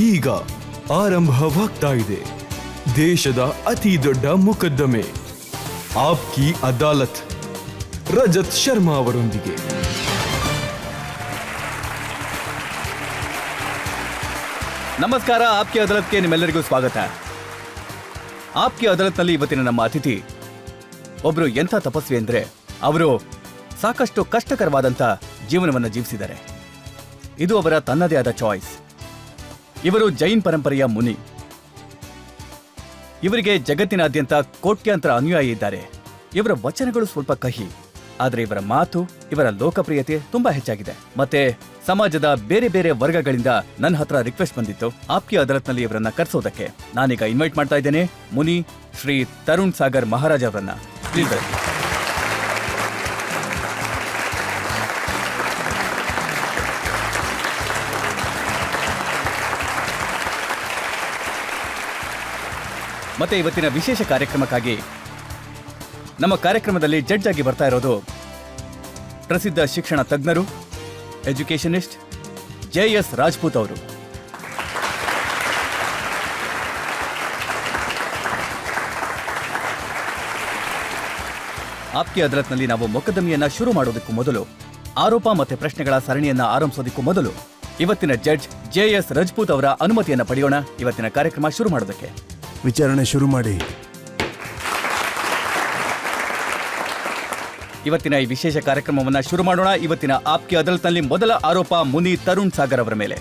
ಈಗ ಆರಂಭವಾಗ್ತಾ ಇದೆ ದೇಶದ ಅತಿ ದೊಡ್ಡ ಮೊಕದ್ದಮೆ ಆಪ್ಕಿ ಅದಾಲತ್ ರಜತ್ ಶರ್ಮಾ ಅವರೊಂದಿಗೆ. ನಮಸ್ಕಾರ. ಆಪ್ಕಿ ಅದಾಲತ್ಗೆ ನಿಮ್ಮೆಲ್ಲರಿಗೂ ಸ್ವಾಗತ. ಆಪ್ಕಿ ಅದಾಲತ್ನಲ್ಲಿ ಇವತ್ತಿನ ನಮ್ಮ ಅತಿಥಿ ಒಬ್ರು ಎಂಥ ತಪಸ್ವಿ ಅಂದ್ರೆ ಅವರು ಸಾಕಷ್ಟು ಕಷ್ಟಕರವಾದಂಥ ಜೀವನವನ್ನು ಜೀವಿಸಿದ್ದಾರೆ. ಇದು ಅವರ ತನ್ನದೇ ಆದ ಚಾಯ್ಸ್. ಇವರು ಜೈನ್ ಪರಂಪರೆಯ ಮುನಿ. ಇವರಿಗೆ ಜಗತ್ತಿನಾದ್ಯಂತ ಕೋಟ್ಯಾಂತರ ಅನುಯಾಯಿ ಇದ್ದಾರೆ. ಇವರ ವಚನಗಳು ಸ್ವಲ್ಪ ಕಹಿ, ಆದರೆ ಇವರ ಮಾತು, ಇವರ ಲೋಕಪ್ರಿಯತೆ ತುಂಬಾ ಹೆಚ್ಚಾಗಿದೆ. ಮತ್ತೆ ಸಮಾಜದ ಬೇರೆ ಬೇರೆ ವರ್ಗಗಳಿಂದ ನನ್ನ ಹತ್ರ ರಿಕ್ವೆಸ್ಟ್ ಬಂದಿತ್ತು ಆಪ್ಕಿ ಅದಾಲತ್ನಲ್ಲಿ ಇವರನ್ನ ಕರೆಸೋದಕ್ಕೆ. ನಾನೀಗ ಇನ್ವೈಟ್ ಮಾಡ್ತಾ ಇದ್ದೇನೆ ಮುನಿ ಶ್ರೀ ತರುಣ್ ಸಾಗರ್ ಮಹಾರಾಜ್ ಅವರನ್ನ. ಪ್ಲೀಸ್. ಮತ್ತೆ ಇವತ್ತಿನ ವಿಶೇಷ ಕಾರ್ಯಕ್ರಮಕ್ಕಾಗಿ ನಮ್ಮ ಕಾರ್ಯಕ್ರಮದಲ್ಲಿ ಜಡ್ಜ್ ಆಗಿ ಬರ್ತಾ ಇರೋದು ಪ್ರಸಿದ್ಧ ಶಿಕ್ಷಣ ತಜ್ಞರು, ಎಜುಕೇಷನಿಸ್ಟ್ JS ರಾಜ್ಪೂತ್ ಅವರು. ಆಪ್ಕಿ ಅದಾಲತ್ನಲ್ಲಿ ನಾವು ಮೊಕದ್ದಮೆಯನ್ನ ಶುರು ಮಾಡೋದಕ್ಕೂ ಮೊದಲು, ಆರೋಪ ಮತ್ತೆ ಪ್ರಶ್ನೆಗಳ ಸರಣಿಯನ್ನ ಆರಂಭಿಸೋದಕ್ಕೂ ಮೊದಲು ಇವತ್ತಿನ ಜಡ್ಜ್ JS ರಾಜ್ಪೂತ್ ಅವರ ಅನುಮತಿಯನ್ನ ಪಡೆಯೋಣ ಇವತ್ತಿನ ಕಾರ್ಯಕ್ರಮ ಶುರು ಮಾಡೋದಕ್ಕೆ. ವಿಚಾರಣೆ ಶುರು ಮಾಡಿ. ಇವತ್ತಿನ ಈ ವಿಶೇಷ ಕಾರ್ಯಕ್ರಮವನ್ನು ಶುರು ಮಾಡೋಣ. ಇವತ್ತಿನ ಆಪ್ಕಿ ಅದಾಲತ್ನಲ್ಲಿ ಮೊದಲ ಆರೋಪ ಮುನಿ ತರುಣ್ ಸಾಗರ್ ಅವರ ಮೇಲೆ.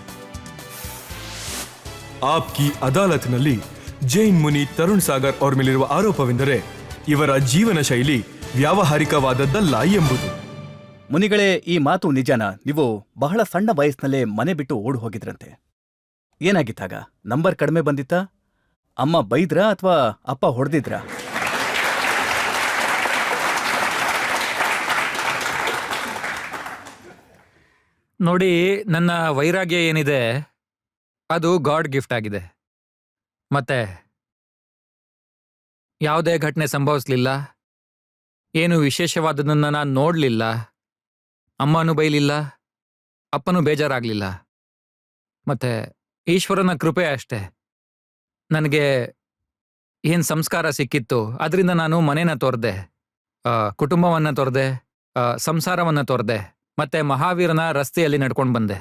ಆಪ್ಕಿ ಅದಾಲತ್ನಲ್ಲಿ ಜೈನ್ ಮುನಿ ತರುಣ್ ಸಾಗರ್ ಅವರ ಮೇಲಿರುವ ಆರೋಪವೆಂದರೆ ಇವರ ಜೀವನ ಶೈಲಿ ವ್ಯಾವಹಾರಿಕವಾದದ್ದಲ್ಲ ಎಂಬುದು. ಮುನಿಗಳೇ, ಈ ಮಾತು ನಿಜನಾ? ನೀವು ಬಹಳ ಸಣ್ಣ ವಯಸ್ಸಿನಲ್ಲೇ ಮನೆ ಬಿಟ್ಟು ಓಡಿ ಹೋಗಿದ್ರಂತೆ. ಏನಾಗಿತ್ತಾಗ? ನಂಬರ್ ಕಡಿಮೆ ಬಂದಿತ್ತಾ? ಅಮ್ಮ ಬೈದ್ರಾ ಅಥವಾ ಅಪ್ಪ ಹೊಡೆದಿದ್ರಾ? ನೋಡಿ, ನನ್ನ ವೈರಾಗ್ಯ ಏನಿದೆ ಅದು ಗಾಡ್ ಗಿಫ್ಟ್ ಆಗಿದೆ. ಮತ್ತೆ ಯಾವುದೇ ಘಟನೆ ಸಂಭವಿಸ್ಲಿಲ್ಲ, ಏನು ವಿಶೇಷವಾದದನ್ನು ನಾನು ನೋಡಲಿಲ್ಲ, ಅಮ್ಮನೂ ಬೈಲಿಲ್ಲ, ಅಪ್ಪನೂ ಬೇಜಾರಾಗಲಿಲ್ಲ. ಮತ್ತೆ ಈಶ್ವರನ ಕೃಪೆ ಅಷ್ಟೆ. ನನಗೆ ಏನು ಸಂಸ್ಕಾರ ಸಿಕ್ಕಿತ್ತು ಅದರಿಂದ ನಾನು ಮನೇನ ತೊರೆದೆ, ಕುಟುಂಬವನ್ನು ತೊರೆದೆ, ಸಂಸಾರವನ್ನು ತೊರೆದೆ, ಮತ್ತೆ ಮಹಾವೀರನ ರಸ್ತೆಯಲ್ಲಿ ನಡ್ಕೊಂಡು ಬಂದೆ.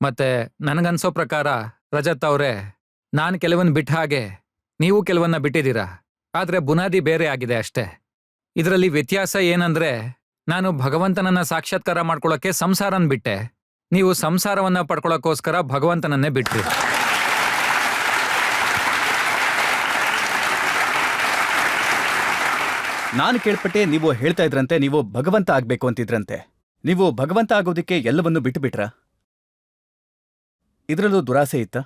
ಮತ್ತೆ ನನಗನ್ಸೋ ಪ್ರಕಾರ ರಜತ್ ಅವರೇ, ನಾನು ಕೆಲವನ್ನ ಬಿಟ್ಟ ಹಾಗೆ ನೀವು ಕೆಲವನ್ನ ಬಿಟ್ಟಿದ್ದೀರಾ. ಆದರೆ ಬುನಾದಿ ಬೇರೆ ಆಗಿದೆ ಅಷ್ಟೇ. ಇದರಲ್ಲಿ ವ್ಯತ್ಯಾಸ ಏನಂದ್ರೆ, ನಾನು ಭಗವಂತನನ್ನ ಸಾಕ್ಷಾತ್ಕಾರ ಮಾಡ್ಕೊಳ್ಳೋಕೆ ಸಂಸಾರನ ಬಿಟ್ಟೆ, ನೀವು ಸಂಸಾರವನ್ನ ಪಡ್ಕೊಳ್ಳೋಕ್ಕೋಸ್ಕರ ಭಗವಂತನನ್ನೇ ಬಿಟ್ರಿ. ನಾನು ಕೇಳ್ಪಟ್ಟೆ ನೀವು ಹೇಳ್ತಾ ಇದ್ರಂತೆ ನೀವು ಭಗವಂತ ಆಗ್ಬೇಕು ಅಂತಿದ್ರಂತೆ. ನೀವು ಭಗವಂತ ಆಗೋದಿಕ್ಕೆ ಎಲ್ಲವನ್ನೂ ಬಿಟ್ಟು ಬಿಟ್ರಾ? ಇದರಲ್ಲೂ ದುರಾಸೆ ಇತ್ತ?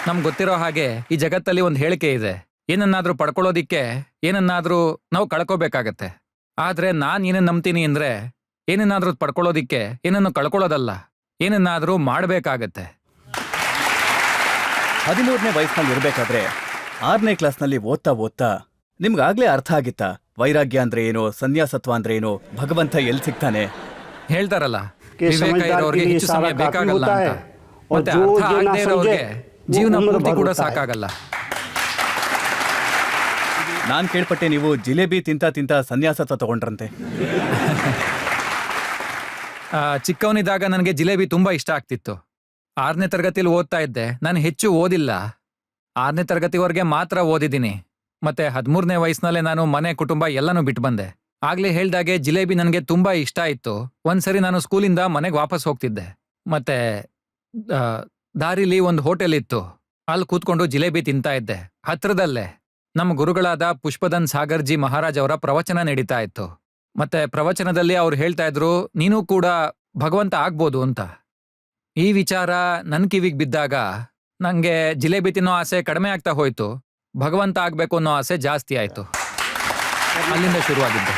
ನಮ್ಗೆ ಗೊತ್ತಿರೋ ಹಾಗೆ ಈ ಜಗತ್ತಲ್ಲಿ ಒಂದು ಹೇಳಿಕೆ ಇದೆ, ಏನನ್ನಾದ್ರೂ ಪಡ್ಕೊಳ್ಳೋದಿಕ್ಕೆ ಏನನ್ನಾದ್ರೂ ನಾವು ಕಳ್ಕೋಬೇಕಾಗತ್ತೆ. ಆದ್ರೆ ನಾನು ಏನನ್ನ ನಂಬ್ತೀನಿ ಅಂದ್ರೆ, ಏನನ್ನಾದ್ರೂ ಪಡ್ಕೊಳ್ಳೋದಿಕ್ಕೆ ಏನನ್ನು ಕಳ್ಕೊಳ್ಳೋದಲ್ಲ, ಏನನ್ನಾದ್ರೂ ಮಾಡಬೇಕಾಗತ್ತೆ. 13ನೇ ವಯಸ್ಸಿನಲ್ಲಿ ಇರಬೇಕಾದ್ರೆ 6ನೇ ಕ್ಲಾಸ್ನಲ್ಲಿ ಓದ್ತಾ ನಿಮ್ಗಾಗ್ಲೇ ಅರ್ಥ ಆಗಿತ್ತಾ ವೈರಾಗ್ಯ ಅಂದ್ರೆ ಏನು, ಸನ್ಯಾಸತ್ವ ಅಂದ್ರೆ ಏನು, ಭಗವಂತ ಎಲ್ಲಿ ಸಿಗ್ತಾನೆ? ಹೇಳ್ತಾರಲ್ಲ, ವಿವೇಕ ಇರೋರಿಗೆ ಹೆಚ್ಚು ಸಮಯ ಬೇಕಾಗಲ್ಲ ಅಂತ. ಮತ್ತೆ ಅರ್ಥ ಆಗದೆ ಇರೋರಿಗೆ ಜೀವನ ಪೂರ್ತಿ ಕೂಡ ಸಾಕಾಗಲ್ಲ. ನಾನ್ ಕೇಳ್ಪಟ್ಟೆ ನೀವು ಜಿಲೇಬಿ ತಿಂತ ಸನ್ಯಾಸತ್ವ ತಗೊಂಡ್ರಂತೆ. ಚಿಕ್ಕವನಿದ್ದಾಗ ನನಗೆ ಜಿಲೇಬಿ ತುಂಬಾ ಇಷ್ಟ ಆಗ್ತಿತ್ತು. 6ನೇ ತರಗತಿಯಲ್ಲಿ ಓದ್ತಾ ಇದ್ದೆ. ನಾನು ಹೆಚ್ಚು ಓದಿಲ್ಲ, 6ನೇ ತರಗತಿವರೆಗೆ ಮಾತ್ರ ಓದಿದ್ದೀನಿ. ಮತ್ತೆ 13ನೇ ವಯಸ್ಸಿನಲ್ಲೇ ನಾನು ಮನೆ ಕುಟುಂಬ ಎಲ್ಲನೂ ಬಿಟ್ಟು ಬಂದೆ. ಆಗ್ಲೇ ಹೇಳ್ದಾಗೆ ಜಿಲೇಬಿ ನನಗೆ ತುಂಬಾ ಇಷ್ಟ ಇತ್ತು. ಒಂದ್ಸರಿ ನಾನು ಸ್ಕೂಲಿಂದ ಮನೆಗೆ ವಾಪಸ್ ಹೋಗ್ತಿದ್ದೆ. ಮತ್ತೆ ದಾರಿಲಿ ಒಂದು ಹೋಟೆಲ್ ಇತ್ತು, ಅಲ್ಲಿ ಕೂತ್ಕೊಂಡು ಜಿಲೇಬಿ ತಿಂತಾ ಇದ್ದೆ. ಹತ್ರದಲ್ಲೇ ನಮ್ಮ ಗುರುಗಳಾದ ಪುಷ್ಪದನ್ ಸಾಗರ್ಜಿ ಮಹಾರಾಜ್ ಅವರ ಪ್ರವಚನ ನಡೀತಾ ಇತ್ತು. ಮತ್ತೆ ಪ್ರವಚನದಲ್ಲಿ ಅವ್ರು ಹೇಳ್ತಾ ಇದ್ರು, ನೀನು ಕೂಡ ಭಗವಂತ ಆಗ್ಬೋದು ಅಂತ. ಈ ವಿಚಾರ ನನ್ನ ಕಿವಿಗೆ ಬಿದ್ದಾಗ ನಂಗೆ ಜಿಲೇಬಿ ತಿನ್ನೋ ಆಸೆ ಕಡಿಮೆ ಆಗ್ತಾ ಹೋಯ್ತು, ಭಗವಂತ ಆಗ್ಬೇಕು ಅನ್ನೋ ಆಸೆ ಜಾಸ್ತಿ ಆಯ್ತು. ಅಲ್ಲಿಂದ ಶುರುವಾಗಿದ್ದೆ.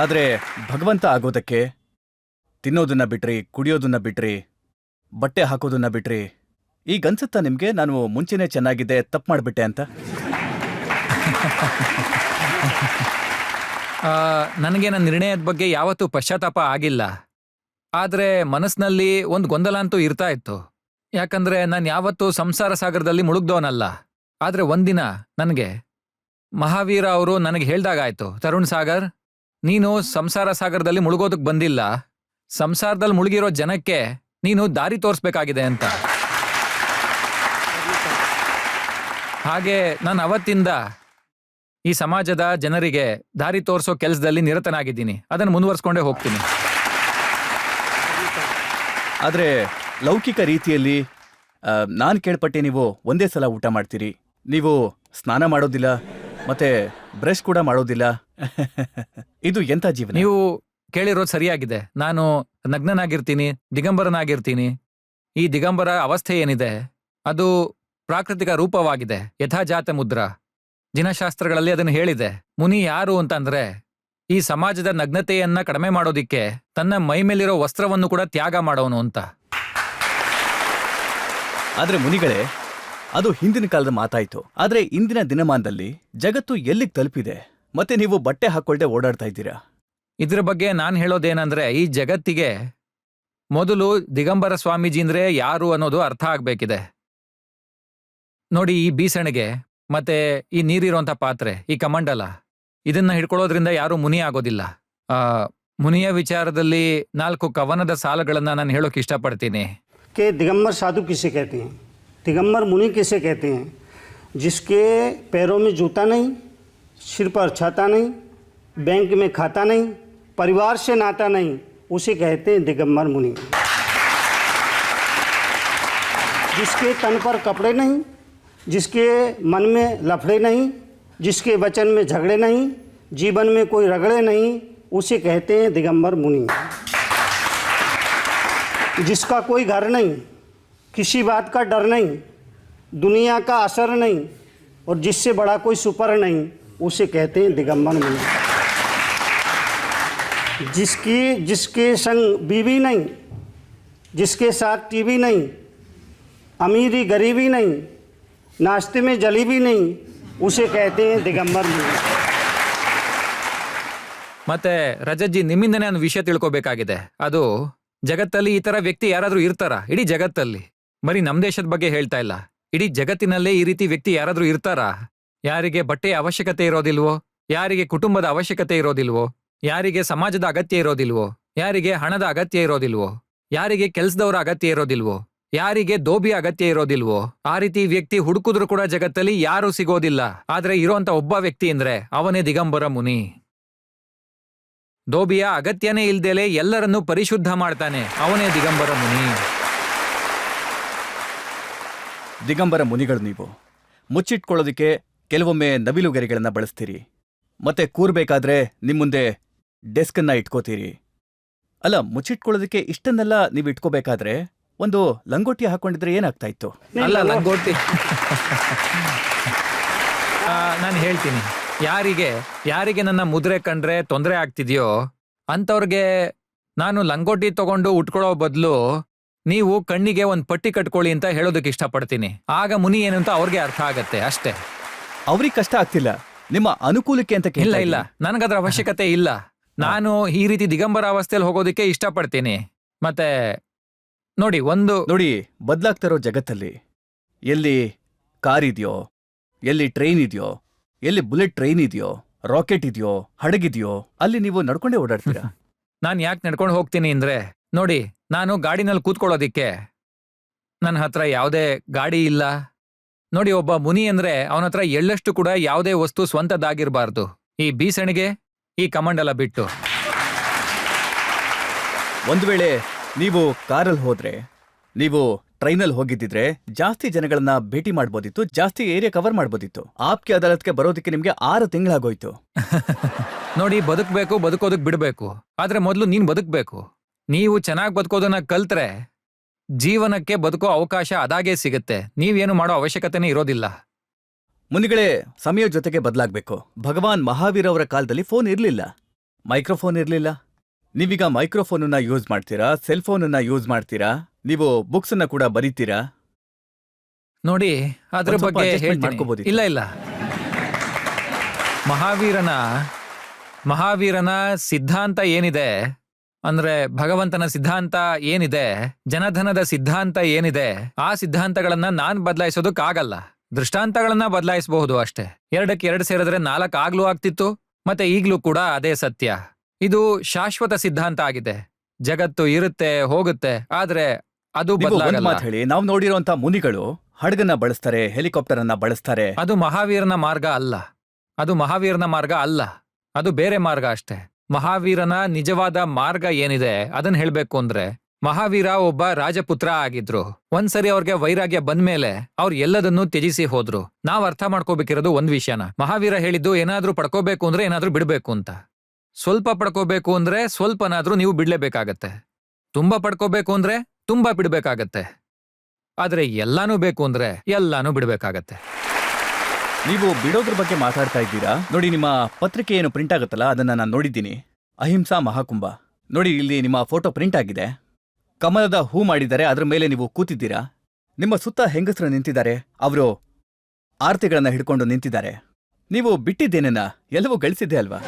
ಆದ್ರೆ ಭಗವಂತ ಆಗೋದಕ್ಕೆ ತಿನ್ನೋದನ್ನ ಬಿಟ್ರಿ, ಕುಡಿಯೋದನ್ನ ಬಿಟ್ರಿ, ಬಟ್ಟೆ ಹಾಕೋದನ್ನ ಬಿಟ್ರಿ. ಈಗ ಅನ್ಸುತ್ತಾ ನಿಮ್ಗೆ ನಾನು ಮುಂಚೆನೆ ಚೆನ್ನಾಗಿದ್ದೆ, ತಪ್ಪು ಮಾಡ್ಬಿಟ್ಟೆ ಅಂತ? ನನಗೆ ನನ್ನ ನಿರ್ಣಯದ ಬಗ್ಗೆ ಯಾವತ್ತೂ ಪಶ್ಚಾತ್ತಾಪ ಆಗಿಲ್ಲ. ಆದ್ರೆ ಮನಸ್ಸಿನಲ್ಲಿ ಒಂದು ಗೊಂದಲ ಅಂತೂ ಇರ್ತಾ ಇತ್ತು. ಯಾಕಂದ್ರೆ ನಾನು ಯಾವತ್ತೂ ಸಂಸಾರ ಸಾಗರದಲ್ಲಿ ಮುಳುಗ್ದವನಲ್ಲ. ಆದ್ರೆ ಒಂದಿನ ನನಗೆ ಮಹಾವೀರ ಅವರು ನನಗೆ ಹೇಳ್ದಾಗಾಯ್ತು, ತರುಣ್ ಸಾಗರ್, ನೀನು ಸಂಸಾರ ಸಾಗರದಲ್ಲಿ ಮುಳುಗೋದಕ್ಕೆ ಬಂದಿಲ್ಲ, ಸಂಸಾರದಲ್ಲಿ ಮುಳುಗಿರೋ ಜನಕ್ಕೆ ನೀನು ದಾರಿ ತೋರಿಸ್ಬೇಕಾಗಿದೆ ಅಂತ. ಹಾಗೆ ನಾನು ಅವತ್ತಿಂದ ಈ ಸಮಾಜದ ಜನರಿಗೆ ದಾರಿ ತೋರಿಸೋ ಕೆಲಸದಲ್ಲಿ ನಿರತನಾಗಿದ್ದೀನಿ. ಅದನ್ನು ಮುಂದುವರ್ಸ್ಕೊಂಡೇ ಹೋಗ್ತೀನಿ. ಆದ್ರೆ ಲೌಕಿಕ ರೀತಿಯಲ್ಲಿ ನಾನು ಕೇಳ್ಪಟ್ಟೆ ನೀವು ಒಂದೇ ಸಲ ಊಟ ಮಾಡ್ತೀರಿ, ನೀವು ಸ್ನಾನ ಮಾಡೋದಿಲ್ಲ, ಮತ್ತೆ ಬ್ರಷ್ ಕೂಡ ಮಾಡೋದಿಲ್ಲ. ಇದು ಎಂಥ ಜೀವನ? ನೀವು ಕೇಳಿರೋದು ಸರಿಯಾಗಿದೆ. ನಾನು ನಗ್ನನಾಗಿರ್ತೀನಿ, ದಿಗಂಬರನಾಗಿರ್ತೀನಿ. ಈ ದಿಗಂಬರ ಅವಸ್ಥೆ ಏನಿದೆ ಅದು ಪ್ರಾಕೃತಿಕ ರೂಪವಾಗಿದೆ, ಯಥಾಜಾತ ಮುದ್ರ. ಜಿನಶಾಸ್ತ್ರಗಳಲ್ಲಿ ಅದನ್ನು ಹೇಳಿದೆ. ಮುನಿ ಯಾರು ಅಂತಂದ್ರೆ ಈ ಸಮಾಜದ ನಗ್ನತೆಯನ್ನ ಕಡಿಮೆ ಮಾಡೋದಿಕ್ಕೆ ತನ್ನ ಮೈ ಮೇಲಿರೋ ವಸ್ತ್ರವನ್ನು ಕೂಡ ತ್ಯಾಗ ಮಾಡೋನು ಅಂತ. ಆದ್ರೆ ಮುನಿಗಳೇ, ಅದು ಹಿಂದಿನ ಕಾಲದ ಮಾತಾಯ್ತು. ಆದ್ರೆ ಇಂದಿನ ದಿನಮಾನದಲ್ಲಿ ಜಗತ್ತು ಎಲ್ಲಿಗೆ ತಲುಪಿದೆ, ಮತ್ತೆ ನೀವು ಬಟ್ಟೆ ಹಾಕೊಳ್ದೆ ಓಡಾಡ್ತಾ ಇದ್ದೀರಾ. ಇದ್ರ ಬಗ್ಗೆ ನಾನು ಹೇಳೋದೇನಂದ್ರೆ, ಈ ಜಗತ್ತಿಗೆ ಮೊದಲು ದಿಗಂಬರ ಸ್ವಾಮೀಜಿ ಅಂದ್ರೆ ಯಾರು ಅನ್ನೋದು ಅರ್ಥ ಆಗ್ಬೇಕಿದೆ. ನೋಡಿ, ಈ ಬೀಸಣಿಗೆ ಮತ್ತೆ ಈ ನೀರಿರುವಂತ ಪಾತ್ರೆ, ಈ ಕಮಂಡಲ, ಇದನ್ನ ಹಿಡ್ಕೊಳ್ಳೋದ್ರಿಂದ ಯಾರು ಮುನಿ ಆಗೋದಿಲ್ಲ. ಮುನಿಯ ವಿಚಾರದಲ್ಲಿ 4 ಕವನದ ಸಾಲುಗಳನ್ನ ನಾನು ಹೇಳೋಕೆ ಇಷ್ಟಪಡ್ತೀನಿ. कि दिगंबर साधु किसे कहते हैं, दिगंबर मुनि किसे कहते हैं? जिसके पैरों में जूता नहीं, सिर पर छाता नहीं, बैंक में खाता नहीं, परिवार से नाता नहीं, उसे कहते हैं दिगंबर मुनि। जिसके तन पर कपड़े नहीं, जिसके मन में लफड़े नहीं, जिसके वचन में झगड़े नहीं, जीवन में कोई रगड़े नहीं, उसे कहते हैं दिगंबर मुनि। जिसका कोई घर नहीं, किसी बात का डर नहीं, दुनिया का असर नहीं, और जिससे बड़ा कोई सुपर नहीं, उसे कहते हैं दिगंबर मुनि। जिसके संग बीवी नहीं, जिसके साथ टीवी नहीं, अमीरी गरीबी नहीं, नाश्ते में जलेबी नहीं, उसे कहते हैं दिगंबर मुनि। ಮತ್ತೆ ರಜಜ್ಜಿ, ನಿಮ್ಮಿಂದನೇ ಒಂದು ವಿಷಯ ತಿಳ್ಕೊಬೇಕಾಗಿದೆ. ಅದು ಜಗತ್ತಲ್ಲಿ ಈ ತರ ವ್ಯಕ್ತಿ ಯಾರಾದ್ರೂ ಇರ್ತಾರ? ಇಡೀ ಜಗತ್ತಲ್ಲಿ, ಬರೀ ನಮ್ ದೇಶದ ಬಗ್ಗೆ ಹೇಳ್ತಾ ಇಲ್ಲ, ಇಡೀ ಜಗತ್ತಿನಲ್ಲೇ ಈ ರೀತಿ ವ್ಯಕ್ತಿ ಯಾರಾದ್ರೂ ಇರ್ತಾರ? ಯಾರಿಗೆ ಬಟ್ಟೆಯ ಅವಶ್ಯಕತೆ ಇರೋದಿಲ್ವೋ, ಯಾರಿಗೆ ಕುಟುಂಬದ ಅವಶ್ಯಕತೆ ಇರೋದಿಲ್ವೋ, ಯಾರಿಗೆ ಸಮಾಜದ ಅಗತ್ಯ ಇರೋದಿಲ್ವೋ, ಯಾರಿಗೆ ಹಣದ ಅಗತ್ಯ ಇರೋದಿಲ್ವೋ, ಯಾರಿಗೆ ಕೆಲ್ಸದವರ ಅಗತ್ಯ ಇರೋದಿಲ್ವೋ, ಯಾರಿಗೆ ದೋಬಿ ಅಗತ್ಯ ಇರೋದಿಲ್ವೋ, ಆ ರೀತಿ ವ್ಯಕ್ತಿ ಹುಡುಕಿದ್ರು ಕೂಡ ಜಗತ್ತಲ್ಲಿ ಯಾರೂ ಸಿಗೋದಿಲ್ಲ. ಆದ್ರೆ ಇರೋಂತ ಒಬ್ಬ ವ್ಯಕ್ತಿ ಅಂದ್ರೆ ಅವನೇ ದಿಗಂಬರ ಮುನಿ. ದೋಬಿಯ ಅಗತ್ಯನೇ ಇಲ್ದೇಲೆ ಎಲ್ಲರನ್ನೂ ಪರಿಶುದ್ಧ ಮಾಡ್ತಾನೆ, ಅವನೇ ದಿಗಂಬರ ಮುನಿ. ದಿಗಂಬರ ಮುನಿಗಳು ನೀವು ಮುಚ್ಚಿಟ್ಕೊಳ್ಳೋದಕ್ಕೆ ಕೆಲವೊಮ್ಮೆ ನವಿಲುಗರಿಗಳನ್ನ ಬಳಸ್ತೀರಿ, ಮತ್ತೆ ಕೂರ್ಬೇಕಾದ್ರೆ ನಿಮ್ ಮುಂದೆ ಡೆಸ್ಕನ್ನ ಇಟ್ಕೋತೀರಿ. ಅಲ್ಲ, ಮುಚ್ಚಿಟ್ಕೊಳ್ಳೋದಕ್ಕೆ ಇಷ್ಟನ್ನೆಲ್ಲ ನೀವು ಇಟ್ಕೋಬೇಕಾದ್ರೆ ಒಂದು ಲಂಗೋಟಿ ಹಾಕೊಂಡಿದ್ರೆ ಏನಾಗ್ತಾ ಇತ್ತು? ಅಲ್ಲ, ಲಂಗೋಟಿ ನಾನು ಹೇಳ್ತೀನಿ. ಯಾರಿಗೆ ನನ್ನ ಮುದ್ರೆ ಕಂಡ್ರೆ ತೊಂದರೆ ಆಗ್ತಿದ್ಯೋ ಅಂತವ್ರಿಗೆ ನಾನು ಲಂಗೋಟಿ ತಗೊಂಡು ಉಟ್ಕೊಳ್ಳೋ ಬದಲು ನೀವು ಕಣ್ಣಿಗೆ ಒಂದು ಪಟ್ಟಿ ಕಟ್ಕೊಳ್ಳಿ ಅಂತ ಹೇಳೋದಕ್ಕೆ ಇಷ್ಟಪಡ್ತೀನಿ. ಆಗ ಮುನಿ ಏನು ಅಂತ ಅವ್ರಿಗೆ ಅರ್ಥ ಆಗತ್ತೆ ಅಷ್ಟೇ. ಅವ್ರಿಗೆ ಕಷ್ಟ ಆಗ್ತಿಲ್ಲ, ನಿಮ್ಮ ಅನುಕೂಲಕ್ಕೆ ಅಂತ ಕೇಳ್ತಾ ಇಲ್ಲ, ಇದ್ದೀನಿ. ನನಗದ್ರ ಅವಶ್ಯಕತೆ ಇಲ್ಲ. ನಾನು ಈ ರೀತಿ ದಿಗಂಬರ ಅವಸ್ಥೆಯಲ್ಲಿ ಹೋಗೋದಕ್ಕೆ ಇಷ್ಟಪಡ್ತೀನಿ. ಮತ್ತೆ ನೋಡಿ, ಬದಲಾಗ್ತಿರೋ ಜಗತ್ತಲ್ಲಿ ಎಲ್ಲಿ ಕಾರ್ ಇದೆಯೋ, ಎಲ್ಲಿ ಟ್ರೈನ್ ಇದೆಯೋ, ಎಲ್ಲಿ ಬುಲೆಟ್ ಟ್ರೈನ್ ಇದೆಯೋ, ರಾಕೆಟ್ ಇದೆಯೋ, ಹಡಗಿದೆಯೋ, ಅಲ್ಲಿ ನೀವು ನಡ್ಕೊಂಡೇ ಓಡಾಡ್ತೀರಾ. ನಾನು ಯಾಕೆ ನಡ್ಕೊಂಡು ಹೋಗ್ತೀನಿ ಅಂದ್ರೆ, ನೋಡಿ, ನಾನು ಗಾಡಿನಲ್ಲಿ ಕೂತ್ಕೊಳ್ಳೋದಿಕ್ಕೆ ನನ್ನ ಹತ್ರ ಯಾವುದೇ ಗಾಡಿ ಇಲ್ಲ. ನೋಡಿ, ಒಬ್ಬ ಮುನಿ ಅಂದ್ರೆ ಅವನ ಹತ್ರ ಎಳ್ಳಷ್ಟು ಕೂಡ ಯಾವುದೇ ವಸ್ತು ಸ್ವಂತದ್ದಾಗಿರ್ಬಾರ್ದು, ಈ ಬೀಸಣಿಗೆ, ಈ ಕಮಂಡಲ ಬಿಟ್ಟು. ಒಂದ್ ವೇಳೆ ನೀವು ಕಾರಲ್ಲಿ ಹೋದ್ರೆ, ನೀವು ಟ್ರೈನಲ್ಲಿ ಹೋಗಿದ್ದಿದ್ರೆ ಜಾಸ್ತಿ ಜನಗಳನ್ನ ಭೇಟಿ ಮಾಡ್ಬೋದಿತ್ತು, ಜಾಸ್ತಿ ಏರಿಯಾ ಕವರ್ ಮಾಡ್ಬೋದಿತ್ತು. ಆಪ್ಕೆ ಅದಾಲತ್ಗೆ ಬರೋದಕ್ಕೆ ನಿಮ್ಗೆ 6 ತಿಂಗಳಾಗೋಯ್ತು. ನೋಡಿ, ಬದುಕೋದಕ್ ಬಿಡ್ಬೇಕು, ಆದ್ರೆ ಮೊದಲು ನೀನ್ ಬದುಕ್ಬೇಕು. ನೀವು ಚೆನ್ನಾಗಿ ಬದುಕೋದನ್ನ ಕಲ್ತ್ರೆ ಜೀವನಕ್ಕೆ ಬದುಕೋ ಅವಕಾಶ ಅದಾಗೇ ಸಿಗುತ್ತೆ. ನೀವೇನು ಮಾಡೋ ಅವಶ್ಯಕತೆನೇ ಇರೋದಿಲ್ಲ. ಮುನಿಗಳೇ, ಸಮಯ ಜೊತೆಗೆ ಬದಲಾಗ್ಬೇಕು. ಭಗವಾನ್ ಮಹಾವೀರ್ ಅವರ ಕಾಲದಲ್ಲಿ ಫೋನ್ ಇರ್ಲಿಲ್ಲ, ಮೈಕ್ರೋಫೋನ್ ಇರ್ಲಿಲ್ಲ. ನೀವೀಗ ಮೈಕ್ರೋಫೋನನ್ನ ಯೂಸ್ ಮಾಡ್ತೀರಾ, ಸೆಲ್ ಫೋನನ್ನ ಯೂಸ್ ಮಾಡ್ತೀರಾ, ನೀವು ಬುಕ್ಸ್ ಅನ್ನ ಕೂಡ ಬರೀತೀರಾ. ನೋಡಿ, ಅದ್ರ ಒಂದ್ ಸ್ವಲ್ಪ ಬಗ್ಗೆ adjustment ಹೇಳ್ತೀನಿ. ಮಾಡ್ಕೋಬೋದಿತ್ತು. ಇಲ್ಲ, ಮಹಾವೀರನ ಮಹಾವೀರನ ಸಿದ್ಧಾಂತ ಏನಿದೆ ಅಂದ್ರೆ ಭಗವಂತನ ಸಿದ್ಧಾಂತ ಏನಿದೆ, ಜನಧನದ ಸಿದ್ಧಾಂತ ಏನಿದೆ, ಆ ಸಿದ್ಧಾಂತಗಳನ್ನ ನಾನ್ ಬದಲಾಯಿಸೋದಕ್ಕಾಗಲ್ಲ. ದೃಷ್ಟಾಂತಗಳನ್ನ ಬದಲಾಯಿಸಬಹುದು ಅಷ್ಟೇ. 2ಕ್ಕೆ 2 ಸೇರಿದ್ರೆ 4 ಆಗ್ಲೂ ಆಗ್ತಿತ್ತು, ಮತ್ತೆ ಈಗ್ಲೂ ಕೂಡ ಅದೇ ಸತ್ಯ. ಇದು ಶಾಶ್ವತ ಸಿದ್ಧಾಂತ ಆಗಿದೆ. ಜಗತ್ತು ಇರುತ್ತೆ ಹೋಗುತ್ತೆ, ಆದ್ರೆ ಅದು ನೀವು ಒಂದ್ ಬದಲಾಗಲ್ಲ. ಮಾತು ಹೇಳಿ, ನಾವು ನೋಡಿರುವಂತ ಮುನಿಗಳು ಹಡಗನ್ನ ಬಳಸ್ತಾರೆ, ಹೆಲಿಕಾಪ್ಟರ್ ಅನ್ನ ಬಳಸ್ತಾರೆ. ಅದು ಮಹಾವೀರನ ಮಾರ್ಗ ಅಲ್ಲ. ಅದು ಮಹಾವೀರನ ಮಾರ್ಗ ಅಲ್ಲ, ಅದು ಬೇರೆ ಮಾರ್ಗ ಅಷ್ಟೇ. ಮಹಾವೀರನ ನಿಜವಾದ ಮಾರ್ಗ ಏನಿದೆ ಅದನ್ನ ಹೇಳ್ಬೇಕು ಅಂದ್ರೆ, ಮಹಾವೀರ ಒಬ್ಬ ರಾಜಪುತ್ರ ಆಗಿದ್ರು. ಒಂದ್ಸರಿ ಅವ್ರಿಗೆ ವೈರಾಗ್ಯ ಬಂದ್ಮೇಲೆ ಅವ್ರು ಎಲ್ಲದನ್ನೂ ತ್ಯಜಿಸಿ ಹೋದ್ರು. ನಾವ್ ಅರ್ಥ ಮಾಡ್ಕೋಬೇಕಿರೋದು ಒಂದ್ ವಿಷಯನ. ಮಹಾವೀರ ಹೇಳಿದ್ದು ಏನಾದ್ರೂ ಪಡ್ಕೋಬೇಕು ಅಂದ್ರೆ ಏನಾದ್ರೂ ಬಿಡ್ಬೇಕು ಅಂತ. ಸ್ವಲ್ಪ ಪಡ್ಕೋಬೇಕು ಅಂದ್ರೆ ಸ್ವಲ್ಪನಾದ್ರೂ ನೀವು ಬಿಡ್ಲೇಬೇಕಾಗತ್ತೆ. ತುಂಬಾ ಪಡ್ಕೋಬೇಕು ಅಂದ್ರೆ ತುಂಬಾ ಬಿಡ್ಬೇಕಾಗತ್ತೆ. ಆದ್ರೆ ಎಲ್ಲಾನು ಬೇಕು ಅಂದ್ರೆ ಎಲ್ಲಾನು ಬಿಡ್ಬೇಕಾಗತ್ತೆ. ನೀವು ಬಿಡೋದ್ರ ಬಗ್ಗೆ ಮಾತಾಡ್ತಾ ಇದ್ದೀರಾ ನೋಡಿ. ನಿಮ್ಮ ಪತ್ರಿಕೆ ಏನು ಪ್ರಿಂಟ್ ಆಗುತ್ತಲ್ಲ, ಅದನ್ನ ನಾನು ನೋಡಿದ್ದೀನಿ. ಅಹಿಂಸಾ ಮಹಾಕುಂಭ ನೋಡಿ, ಇಲ್ಲಿ ನಿಮ್ಮ ಫೋಟೋ ಪ್ರಿಂಟ್ ಆಗಿದೆ. ಕಮಲದ ಹೂ ಮಾಡಿದ್ದಾರೆ, ಅದ್ರ ಮೇಲೆ ನೀವು ಕೂತಿದ್ದೀರಾ. ನಿಮ್ಮ ಸುತ್ತ ಹೆಂಗಸರು ನಿಂತಿದ್ದಾರೆ, ಅವರು ಆರ್ತಿಗಳನ್ನ ಹಿಡ್ಕೊಂಡು ನಿಂತಿದ್ದಾರೆ. ನೀವು ಬಿಟ್ಟಿದ್ದೇನೇನ ಎಲ್ಲವೂ ಗಳಿಸಿದ್ದೆ ಅಲ್ವಾ?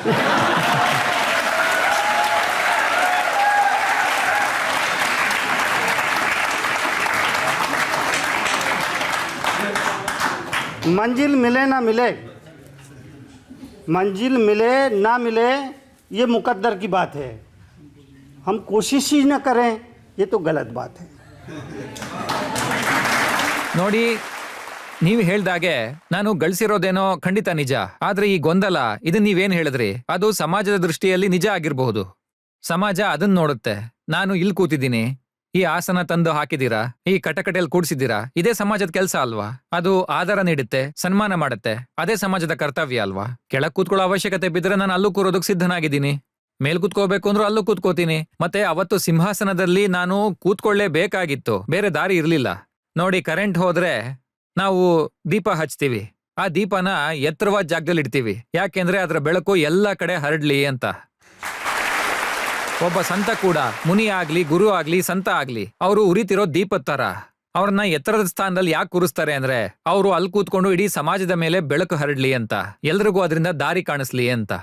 मंजिल मिले ना मिले, मंजिल मिले ना मिले, ये मुकद्दर की बात है. हम कोशिश ही न करें, ये तो गलत बात है. ನೋಡಿ, ನೀವ್ ಹೇಳ್ದಾಗೆ ನಾನು ಗಳಿಸಿರೋದೇನೋ ಖಂಡಿತ ನಿಜ. ಆದ್ರೆ ಈ ಗೊಂದಲ, ಇದನ್ ನೀವೇನ್ ಹೇಳಿದ್ರಿ, ಅದು ಸಮಾಜದ ದೃಷ್ಟಿಯಲ್ಲಿ ನಿಜ ಆಗಿರಬಹುದು. ಸಮಾಜ ಅದನ್ನ ನೋಡುತ್ತೆ. ನಾನು ಇಲ್ಲಿ ಕೂತಿದ್ದೀನಿ, ಈ ಆಸನ ತಂದು ಹಾಕಿದೀರಾ, ಈ ಕಟಕಟೆಯಲ್ಲಿ ಕೂಡ್ಸಿದ್ದೀರಾ, ಇದೇ ಸಮಾಜದ ಕೆಲಸ ಅಲ್ವಾ? ಅದು ಆಧಾರ ನೀಡುತ್ತೆ, ಸನ್ಮಾನ ಮಾಡುತ್ತೆ, ಅದೇ ಸಮಾಜದ ಕರ್ತವ್ಯ ಅಲ್ವಾ? ಕೆಳಗ್ ಕೂತ್ಕೊಳ್ಳೋ ಅವಶ್ಯಕತೆ ಬಿದ್ರೆ ನಾನು ಅಲ್ಲೂ ಕೂರೋದಕ್ ಸಿದ್ಧನಾಗಿದ್ದೀನಿ. ಮೇಲ್ ಕೂತ್ಕೋಬೇಕು ಅಂದ್ರೂ ಅಲ್ಲೂ ಕೂತ್ಕೋತೀನಿ. ಮತ್ತೆ ಅವತ್ತು ಸಿಂಹಾಸನದಲ್ಲಿ ನಾನು ಕೂತ್ಕೊಳ್ಳೇಬೇಕಾಗಿತ್ತು, ಬೇರೆ ದಾರಿ ಇರ್ಲಿಲ್ಲ. ನೋಡಿ, ಕರೆಂಟ್ ಹೋದ್ರೆ ನಾವು ದೀಪ ಹಚ್ತೀವಿ. ಆ ದೀಪನ ಎತ್ತರವಾದ ಜಾಗದಲ್ಲಿ ಇಡ್ತೀವಿ, ಯಾಕೆಂದ್ರೆ ಅದರ ಬೆಳಕು ಎಲ್ಲ ಕಡೆ ಹರಡ್ಲಿ ಅಂತ. ಒಬ್ಬ ಸಂತ ಕೂಡ, ಮುನಿ ಆಗ್ಲಿ ಗುರು ಆಗ್ಲಿ ಸಂತ ಆಗ್ಲಿ, ಅವರು ಉರಿತಿರೋ ದೀಪದ ತರ. ಅವ್ರನ್ನ ಎತ್ತರದ ಸ್ಥಾನದಲ್ಲಿ ಯಾಕೆ ಕೂರಿಸ್ತಾರೆ ಅಂದ್ರೆ, ಅವರು ಅಲ್ಲಿ ಕೂತ್ಕೊಂಡು ಇಡೀ ಸಮಾಜದ ಮೇಲೆ ಬೆಳಕು ಹರಡ್ಲಿ ಅಂತ, ಎಲ್ರಿಗೂ ಅದರಿಂದ ದಾರಿ ಕಾಣಿಸ್ಲಿ ಅಂತ.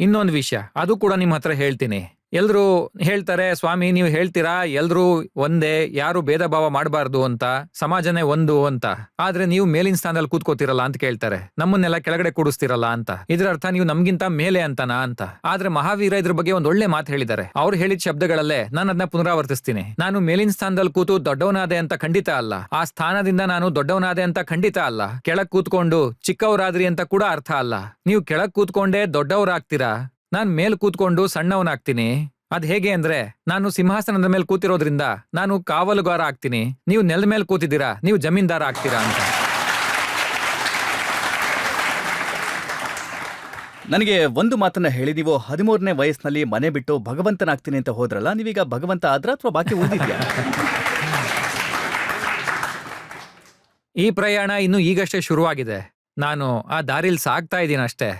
ಇನ್ನೊಂದು ವಿಷಯ, ಅದು ಕೂಡ ನಿಮ್ಮ ಹತ್ರ ಹೇಳ್ತೀನಿ. ಎಲ್ರು ಹೇಳ್ತಾರೆ, ಸ್ವಾಮಿ ನೀವು ಹೇಳ್ತೀರಾ ಎಲ್ರು ಒಂದೇ, ಯಾರು ಭೇದ ಭಾವ ಮಾಡಬಾರ್ದು ಅಂತ, ಸಮಾಜನೇ ಒಂದು ಅಂತ. ಆದ್ರೆ ನೀವು ಮೇಲಿನ ಸ್ಥಾನದಲ್ಲಿ ಕೂತ್ಕೋತಿರಲ್ಲ ಅಂತ ಕೇಳ್ತಾರೆ, ನಮ್ಮನ್ನೆಲ್ಲ ಕೆಳಗಡೆ ಕೂಡಿಸ್ತಿರಲ್ಲ ಅಂತ. ಇದ್ರ ಅರ್ಥ ನೀವು ನಮ್ಗಿಂತ ಮೇಲೆ ಅಂತನಾ ಅಂತ. ಆದ್ರೆ ಮಹಾವೀರ ಇದ್ರ ಬಗ್ಗೆ ಒಂದ್ ಒಳ್ಳೆ ಮಾತು ಹೇಳಿದ್ದಾರೆ. ಅವ್ರು ಹೇಳಿದ ಶಬ್ದಗಳಲ್ಲೇ ನಾನು ಅದನ್ನ ಪುನರಾವರ್ತಿಸ್ತೀನಿ. ನಾನು ಮೇಲಿನ ಸ್ಥಾನದಲ್ಲಿ ಕೂತು ದೊಡ್ಡವನಾದೆ ಅಂತ ಖಂಡಿತ ಅಲ್ಲ, ಆ ಸ್ಥಾನದಿಂದ ನಾನು ದೊಡ್ಡವನಾದೆ ಅಂತ ಖಂಡಿತ ಅಲ್ಲ. ಕೆಳಗ್ ಕೂತ್ಕೊಂಡು ಚಿಕ್ಕವರಾದ್ರಿ ಅಂತ ಕೂಡ ಅರ್ಥ ಅಲ್ಲ. ನೀವು ಕೆಳಗ್ ಕೂತ್ಕೊಂಡೇ ದೊಡ್ಡವರಾಗ್ತೀರಾ, ನಾನ್ ಮೇಲ್ ಕೂತ್ಕೊಂಡು ಸಣ್ಣವನಾಗ್ತೀನಿ. ಅದ್ ಹೇಗೆ ಅಂದ್ರೆ, ನಾನು ಸಿಂಹಾಸನದ ಮೇಲೆ ಕೂತಿರೋದ್ರಿಂದ ನಾನು ಕಾವಲುಗಾರ ಆಗ್ತೀನಿ, ನೀವು ನೆಲದ ಮೇಲೆ ಕೂತಿದ್ದೀರಾ, ನೀವು ಜಮೀನ್ದಾರ ಆಗ್ತೀರಾ ಅಂತ. ನನಗೆ ಒಂದು ಮಾತನ್ನ ಹೇಳಿ, ನೀವು 13ನೇ ವಯಸ್ಸಿನಲ್ಲಿ ಮನೆ ಬಿಟ್ಟು ಭಗವಂತನಾಗ್ತೀನಿ ಅಂತ ಹೋದ್ರಲ್ಲ, ನೀವೀಗ ಭಗವಂತ ಆದ್ರ ಅಥವಾ ಬಾಕಿ ಉಳಿದಿದ್ಯಾ? ಈ ಪ್ರಯಾಣ ಇನ್ನು ಈಗಷ್ಟೇ ಶುರುವಾಗಿದೆ. ನಾನು ಆ ದಾರಿಲಿ ಸಾಗ್ತಾ ಇದ್ದೀನಿ ಅಷ್ಟೇ.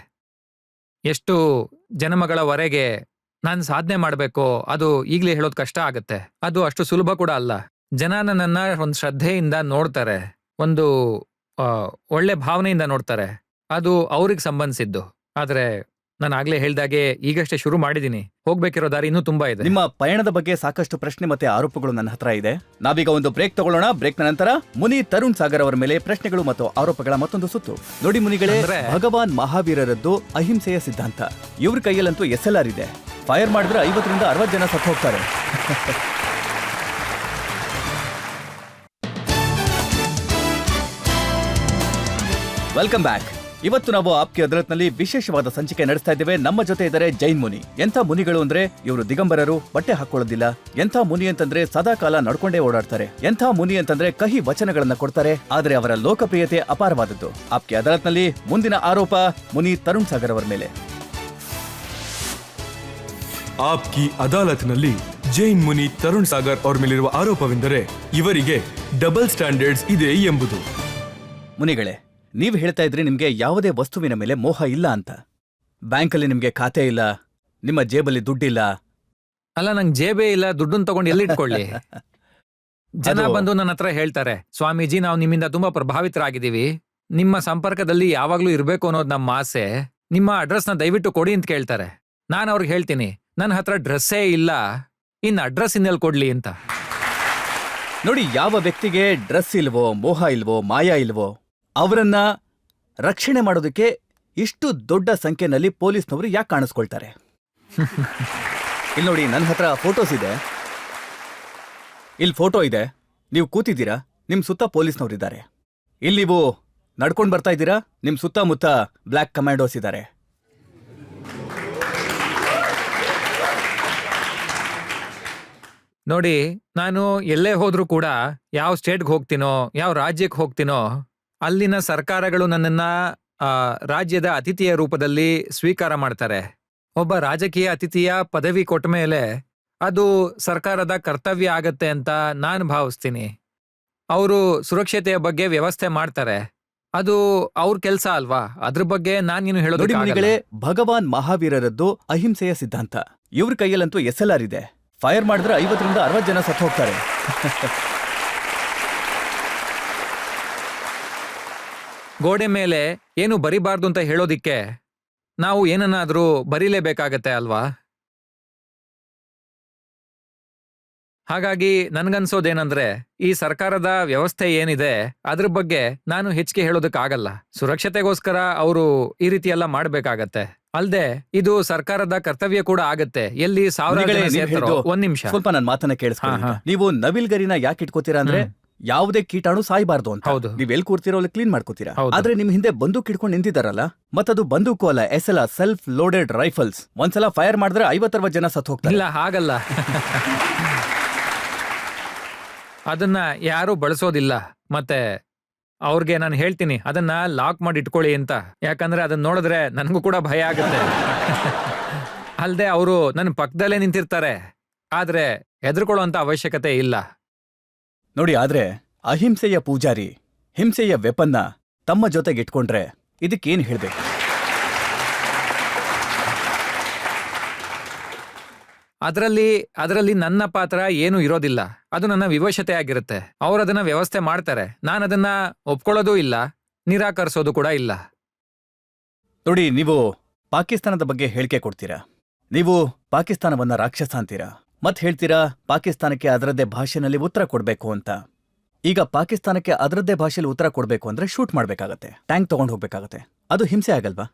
ಎಷ್ಟು ಜನ್ಮಗಳವರೆಗೆ ನಾನು ಸಾಧನೆ ಮಾಡಬೇಕು, ಅದು ಈಗಲೇ ಹೇಳೋದು ಕಷ್ಟ ಆಗುತ್ತೆ. ಅದು ಅಷ್ಟು ಸುಲಭ ಕೂಡ ಅಲ್ಲ. ಜನ ನನ್ನನ್ನ ಒಂದು ಶ್ರದ್ಧೆಯಿಂದ ನೋಡ್ತಾರೆ, ಒಂದು ಒಳ್ಳೆ ಭಾವನೆಯಿಂದ ನೋಡ್ತಾರೆ, ಅದು ಅವ್ರಿಗೆ ಸಂಬಂಧಿಸಿದ್ದು. ಆದ್ರೆ ನಾನು ಆಗ್ಲೇ ಹೇಳ್ದಾಗೆ ಈಗಷ್ಟೇ ಶುರು ಮಾಡಿದ್ದೀನಿ, ಹೋಗ್ಬೇಕಿರೋ ದಾರಿ ಇನ್ನೂ ತುಂಬಾ ಇದೆ. ನಿಮ್ಮ ಪಯಣದ ಬಗ್ಗೆ ಸಾಕಷ್ಟು ಪ್ರಶ್ನೆ ಮತ್ತೆ ಆರೋಪಗಳು ನನ್ನ ಹತ್ರ ಇದೆ. ನಾವೀಗ ಒಂದು ಬ್ರೇಕ್ ತಗೊಳ್ಳೋಣ. ಬ್ರೇಕ್ನ ನಂತರ ಮುನಿ ತರುಣ್ ಸಾಗರ್ ಅವರ ಮೇಲೆ ಪ್ರಶ್ನೆಗಳು ಮತ್ತು ಆರೋಪಗಳ ಮತ್ತೊಂದು ಸುತ್ತು. ನೋಡಿ ಮುನಿಗಳೇ, ಭಗವಾನ್ ಮಹಾವೀರರದ್ದು ಅಹಿಂಸೆಯ ಸಿದ್ಧಾಂತ. ಇವ್ರ ಕೈಯಲ್ಲಂತೂ SLR ಇದೆ. ಫೈರ್ ಮಾಡಿದ್ರೆ 50ರಿಂದ 60 ಜನ ಸತ್ತು ಹೋಗ್ತಾರೆ. Welcome back. ಇವತ್ತು ನಾವು ಆಪ್ಕಿ ಅದಾಲತ್ನಲ್ಲಿ ವಿಶೇಷವಾದ ಸಂಚಿಕೆ ನಡೆಸ್ತಾ ಇದ್ದೇವೆ. ನಮ್ಮ ಜೊತೆ ಇದ್ದಾರೆ ಜೈನ್ ಮುನಿ. ಎಂಥ ಮುನಿಗಳು ಅಂದ್ರೆ, ಇವರು ದಿಗಂಬರರು, ಬಟ್ಟೆ ಹಾಕೊಳ್ಳೋದಿಲ್ಲ. ಎಂಥ ಮುನಿ ಅಂತಂದ್ರೆ ಸದಾ ಕಾಲ ನಡ್ಕೊಂಡೇ ಓಡಾಡ್ತಾರೆ. ಎಂಥ ಮುನಿ ಅಂತಂದ್ರೆ ಕಹಿ ವಚನಗಳನ್ನ ಕೊಡ್ತಾರೆ. ಆದ್ರೆ ಅವರ ಲೋಕಪ್ರಿಯತೆ ಅಪಾರವಾದದ್ದು. ಆಪ್ಕಿ ಅದಾಲತ್ನಲ್ಲಿ ಮುಂದಿನ ಆರೋಪ ಮುನಿ ತರುಣ್ ಸಾಗರ್ ಅವರ ಮೇಲೆ. ಆಪ್ಕಿ ಅದಾಲತ್ನಲ್ಲಿ ಜೈನ್ ಮುನಿ ತರುಣ್ ಸಾಗರ್ ಅವ್ರ ಮೇಲಿರುವ ಆರೋಪವೆಂದರೆ ಇವರಿಗೆ ಡಬಲ್ ಸ್ಟ್ಯಾಂಡರ್ಡ್ಸ್ ಇದೆ ಎಂಬುದು. ಮುನಿಗಳೇ, ನೀವು ಹೇಳ್ತಾ ಇದ್ರಿ ನಿಮ್ಗೆ ಯಾವುದೇ ವಸ್ತುವಿನ ಮೇಲೆ ಮೋಹ ಇಲ್ಲ ಅಂತ. ಬ್ಯಾಂಕಲ್ಲಿ ನಿಮ್ಗೆ ಖಾತೆ ಇಲ್ಲ, ನಿಮ್ಮ ಜೇಬಲ್ಲಿ ದುಡ್ಡಿಲ್ಲ. ಅಲ್ಲ, ನಂಗೆ ಜೇಬೇ ಇಲ್ಲ, ದುಡ್ಡನ್ನು ತಗೊಂಡು ಎಲ್ಲಿಟ್ಕೊಳ್ಳಿ? ಜನ ಬಂದು ನನ್ನ ಹತ್ರ ಹೇಳ್ತಾರೆ, ಸ್ವಾಮೀಜಿ ನಾವು ನಿಮ್ಮಿಂದ ತುಂಬಾ ಪ್ರಭಾವಿತರಾಗಿದ್ದೀವಿ, ನಿಮ್ಮ ಸಂಪರ್ಕದಲ್ಲಿ ಯಾವಾಗ್ಲೂ ಇರ್ಬೇಕು ಅನ್ನೋದು ನಮ್ಮ ಆಸೆ, ನಿಮ್ಮ ಅಡ್ರೆಸ್ನ ದಯವಿಟ್ಟು ಕೊಡಿ ಅಂತ ಕೇಳ್ತಾರೆ. ನಾನು ಅವ್ರಿಗೆ ಹೇಳ್ತೀನಿ ನನ್ನ ಹತ್ರ ಡ್ರೆಸ್ಸೇ ಇಲ್ಲ, ಇನ್ನು ಅಡ್ರೆಸ್ ಇನ್ನೆಲ್ಲಿ ಕೊಡ್ಲಿ ಅಂತ. ನೋಡಿ, ಯಾವ ವ್ಯಕ್ತಿಗೆ ಡ್ರೆಸ್ ಇಲ್ವೋ, ಮೋಹ ಇಲ್ವೋ, ಮಾಯಾ ಇಲ್ವೋ, ಅವರನ್ನ ರಕ್ಷಣೆ ಮಾಡೋದಕ್ಕೆ ಇಷ್ಟು ದೊಡ್ಡ ಸಂಖ್ಯೆನಲ್ಲಿ ಪೊಲೀಸ್ನವರು ಯಾಕೆ ಕಾಣಿಸ್ಕೊಳ್ತಾರೆ? ಇಲ್ಲಿ ನೋಡಿ, ನನ್ನ ಹತ್ರ ಫೋಟೋಸ್ ಇದೆ. ಇಲ್ಲಿ ಫೋಟೋ ಇದೆ, ನೀವು ಕೂತಿದ್ದೀರಾ, ನಿಮ್ ಸುತ್ತ ಪೊಲೀಸ್ನವರಿದ್ದಾರೆ. ಇಲ್ಲಿ ನೀವು ನಡ್ಕೊಂಡು ಬರ್ತಾ ಇದ್ದೀರಾ, ನಿಮ್ ಸುತ್ತಮುತ್ತ ಬ್ಲ್ಯಾಕ್ ಕಮಾಂಡೋಸ್ ಇದ್ದಾರೆ. ನೋಡಿ, ನಾನು ಎಲ್ಲೇ ಹೋದ್ರೂ ಕೂಡ, ಯಾವ ಸ್ಟೇಟ್ಗೆ ಹೋಗ್ತೀನೋ, ಯಾವ ರಾಜ್ಯಕ್ಕೆ ಹೋಗ್ತೀನೋ, ಅಲ್ಲಿನ ಸರ್ಕಾರಗಳು ನನ್ನನ್ನ ರಾಜ್ಯದ ಅತಿಥಿಯ ರೂಪದಲ್ಲಿ ಸ್ವೀಕಾರ ಮಾಡ್ತಾರೆ. ಒಬ್ಬ ರಾಜಕೀಯ ಅತಿಥಿಯ ಪದವಿ ಕೊಟ್ಟ ಮೇಲೆ ಅದು ಸರ್ಕಾರದ ಕರ್ತವ್ಯ ಆಗತ್ತೆ ಅಂತ ನಾನು ಭಾವಿಸ್ತೀನಿ. ಅವರು ಸುರಕ್ಷತೆಯ ಬಗ್ಗೆ ವ್ಯವಸ್ಥೆ ಮಾಡ್ತಾರೆ, ಅದು ಅವ್ರ ಕೆಲಸ ಅಲ್ವಾ? ಅದ್ರ ಬಗ್ಗೆ ನಾನೇನು ನೋಡಿ ಹೇಳೋದು. ಮುನಿಗಳೇ, ಭಗವಾನ್ ಮಹಾವೀರರದ್ದು ಅಹಿಂಸೆಯ ಸಿದ್ಧಾಂತ. ಇವ್ರ ಕೈಯಲ್ಲಂತೂ SLR ಇದೆ. ಫೈರ್ ಮಾಡಿದ್ರೆ 50ರಿಂದ 60 ಜನ ಸತ್ತು ಹೋಗ್ತಾರೆ. ಗೋಡೆ ಮೇಲೆ ಏನು ಬರಿಬಾರ್ದು ಅಂತ ಹೇಳೋದಿಕ್ಕೆ ನಾವು ಏನನ್ನಾದ್ರೂ ಬರೀಲೇಬೇಕಾಗತ್ತೆ ಅಲ್ವಾ? ಹಾಗಾಗಿ ನನ್ಗನ್ಸೋದೇನಂದ್ರೆ, ಈ ಸರ್ಕಾರದ ವ್ಯವಸ್ಥೆ ಏನಿದೆ ಅದ್ರ ಬಗ್ಗೆ ನಾನು ಹೆಚ್ಚಿಗೆ ಹೇಳೋದಕ್ಕಾಗಲ್ಲ. ಸುರಕ್ಷತೆಗೋಸ್ಕರ ಅವರು ಈ ರೀತಿ ಎಲ್ಲ ಮಾಡ್ಬೇಕಾಗತ್ತೆ. ಅಲ್ದೆ ಇದು ಸರ್ಕಾರದ ಕರ್ತವ್ಯ ಕೂಡ ಆಗತ್ತೆ. ಎಲ್ಲಿ ಸಾವಿರ ಒಂದ್ ನಿಮಿಷ ಸ್ವಲ್ಪ ನನ್ನ ಮಾತನ್ನ ಕೇಳಿಸ್ಕೊಳ್ಳಿ. ಹಾ, ಹಾ. ನೀವು ನವಿಲ್ ಗರಿನ ಯಾಕೆ ಇಟ್ಕೋತೀರಾ ಅಂದ್ರೆ ಯಾವುದೇ ಕೀಟಾಣು ಸಾಯ್ಬಾರ್ದು ಅಂತ. ಹೌದು. ನೀವ್ ಎಲ್ಲಿ ಕೂರ್ತಿರೋ ಅಲ್ಲಿ ಕ್ಲೀನ್ ಮಾಡ್ಕೋತೀರಾ. ಹೌದು. ಆದ್ರೆ ನಿಮ್ ಹಿಂದೆ ಬಂದೂಕ್ ಇಟ್ಕೊಂಡು ನಿಂತಿದಾರಲ್ಲ, ಮತ್ತದು ಬಂದೂಕು ಅಲ್ಲ, SLR, ಸೆಲ್ಫ್ ಲೋಡೆಡ್ ರೈಫಲ್ಸ್. ಒಂದ್ಸಲ ಫೈರ್ ಮಾಡಿದ್ರೆ 50-60 ಜನ ಸತ್ತು ಹೋಗ್ತಾರೆ. ಇಲ್ಲ, ಹಾಗಲ್ಲ. ಅದನ್ನ ಯಾರು ಬಳಸೋದಿಲ್ಲ. ಮತ್ತೆ ಅವ್ರಿಗೆ ನಾನು ಹೇಳ್ತೀನಿ ಅದನ್ನ ಲಾಕ್ ಮಾಡಿ ಇಟ್ಕೊಳ್ಳಿ ಅಂತ. ಯಾಕಂದ್ರೆ ಅದನ್ನ ನೋಡಿದ್ರೆ ನನಗೂ ಕೂಡ ಭಯ ಆಗುತ್ತೆ. ಅಲ್ದೆ ಅವರು ನನ್ನ ಪಕ್ಕದಲ್ಲೇ ನಿಂತಿರ್ತಾರೆ, ಆದ್ರೆ ಹೆದರ್ಕೊಳ್ಳೋ ಅಂತ ಅವಶ್ಯಕತೆ ಇಲ್ಲ. ನೋಡಿ, ಆದ್ರೆ ಅಹಿಂಸೆಯ ಪೂಜಾರಿ ಹಿಂಸೆಯ ವೆಪನ್ನ ತಮ್ಮ ಜೊತೆಗೆ ಇಟ್ಕೊಂಡ್ರೆ ಇದಕ್ಕೇನ್ ಹೇಳ್ಬೇಕು? ಅದರಲ್ಲಿ ನನ್ನ ಪಾತ್ರ ಏನು ಇರೋದಿಲ್ಲ. ಅದು ನನ್ನ ವಿವಶತೆ ಆಗಿರುತ್ತೆ. ಅವ್ರು ಅದನ್ನ ವ್ಯವಸ್ಥೆ ಮಾಡ್ತಾರೆ, ನಾನು ಅದನ್ನ ಒಪ್ಕೊಳ್ಳೋದೂ ಇಲ್ಲ, ನಿರಾಕರಿಸೋದು ಕೂಡ ಇಲ್ಲ. ನೋಡಿ, ನೀವು ಪಾಕಿಸ್ತಾನದ ಬಗ್ಗೆ ಹೇಳಿಕೆ ಕೊಡ್ತೀರಾ. ನೀವು ಪಾಕಿಸ್ತಾನವನ್ನ ರಾಕ್ಷಸ ಅಂತೀರಾ. ಮತ್ ಹೇಳ್ತೀರಾ ಪಾಕಿಸ್ತಾನಕ್ಕೆ ಅದರದ್ದೇ ಭಾಷೆನಲ್ಲಿ ಉತ್ತರ ಕೊಡ್ಬೇಕು ಅಂತ. ಈಗ ಪಾಕಿಸ್ತಾನಕ್ಕೆ ಅದರದ್ದೇ ಭಾಷೆಯಲ್ಲಿ ಉತ್ತರ ಕೊಡ್ಬೇಕು ಅಂದ್ರೆ ಶೂಟ್ ಮಾಡ್ಬೇಕಾಗತ್ತೆ, ಟ್ಯಾಂಕ್ ತಗೊಂಡು ಹೋಗ್ಬೇಕಾಗತ್ತೆ. ಅದು ಹಿಂಸೆ ಆಗಲ್ವಾ?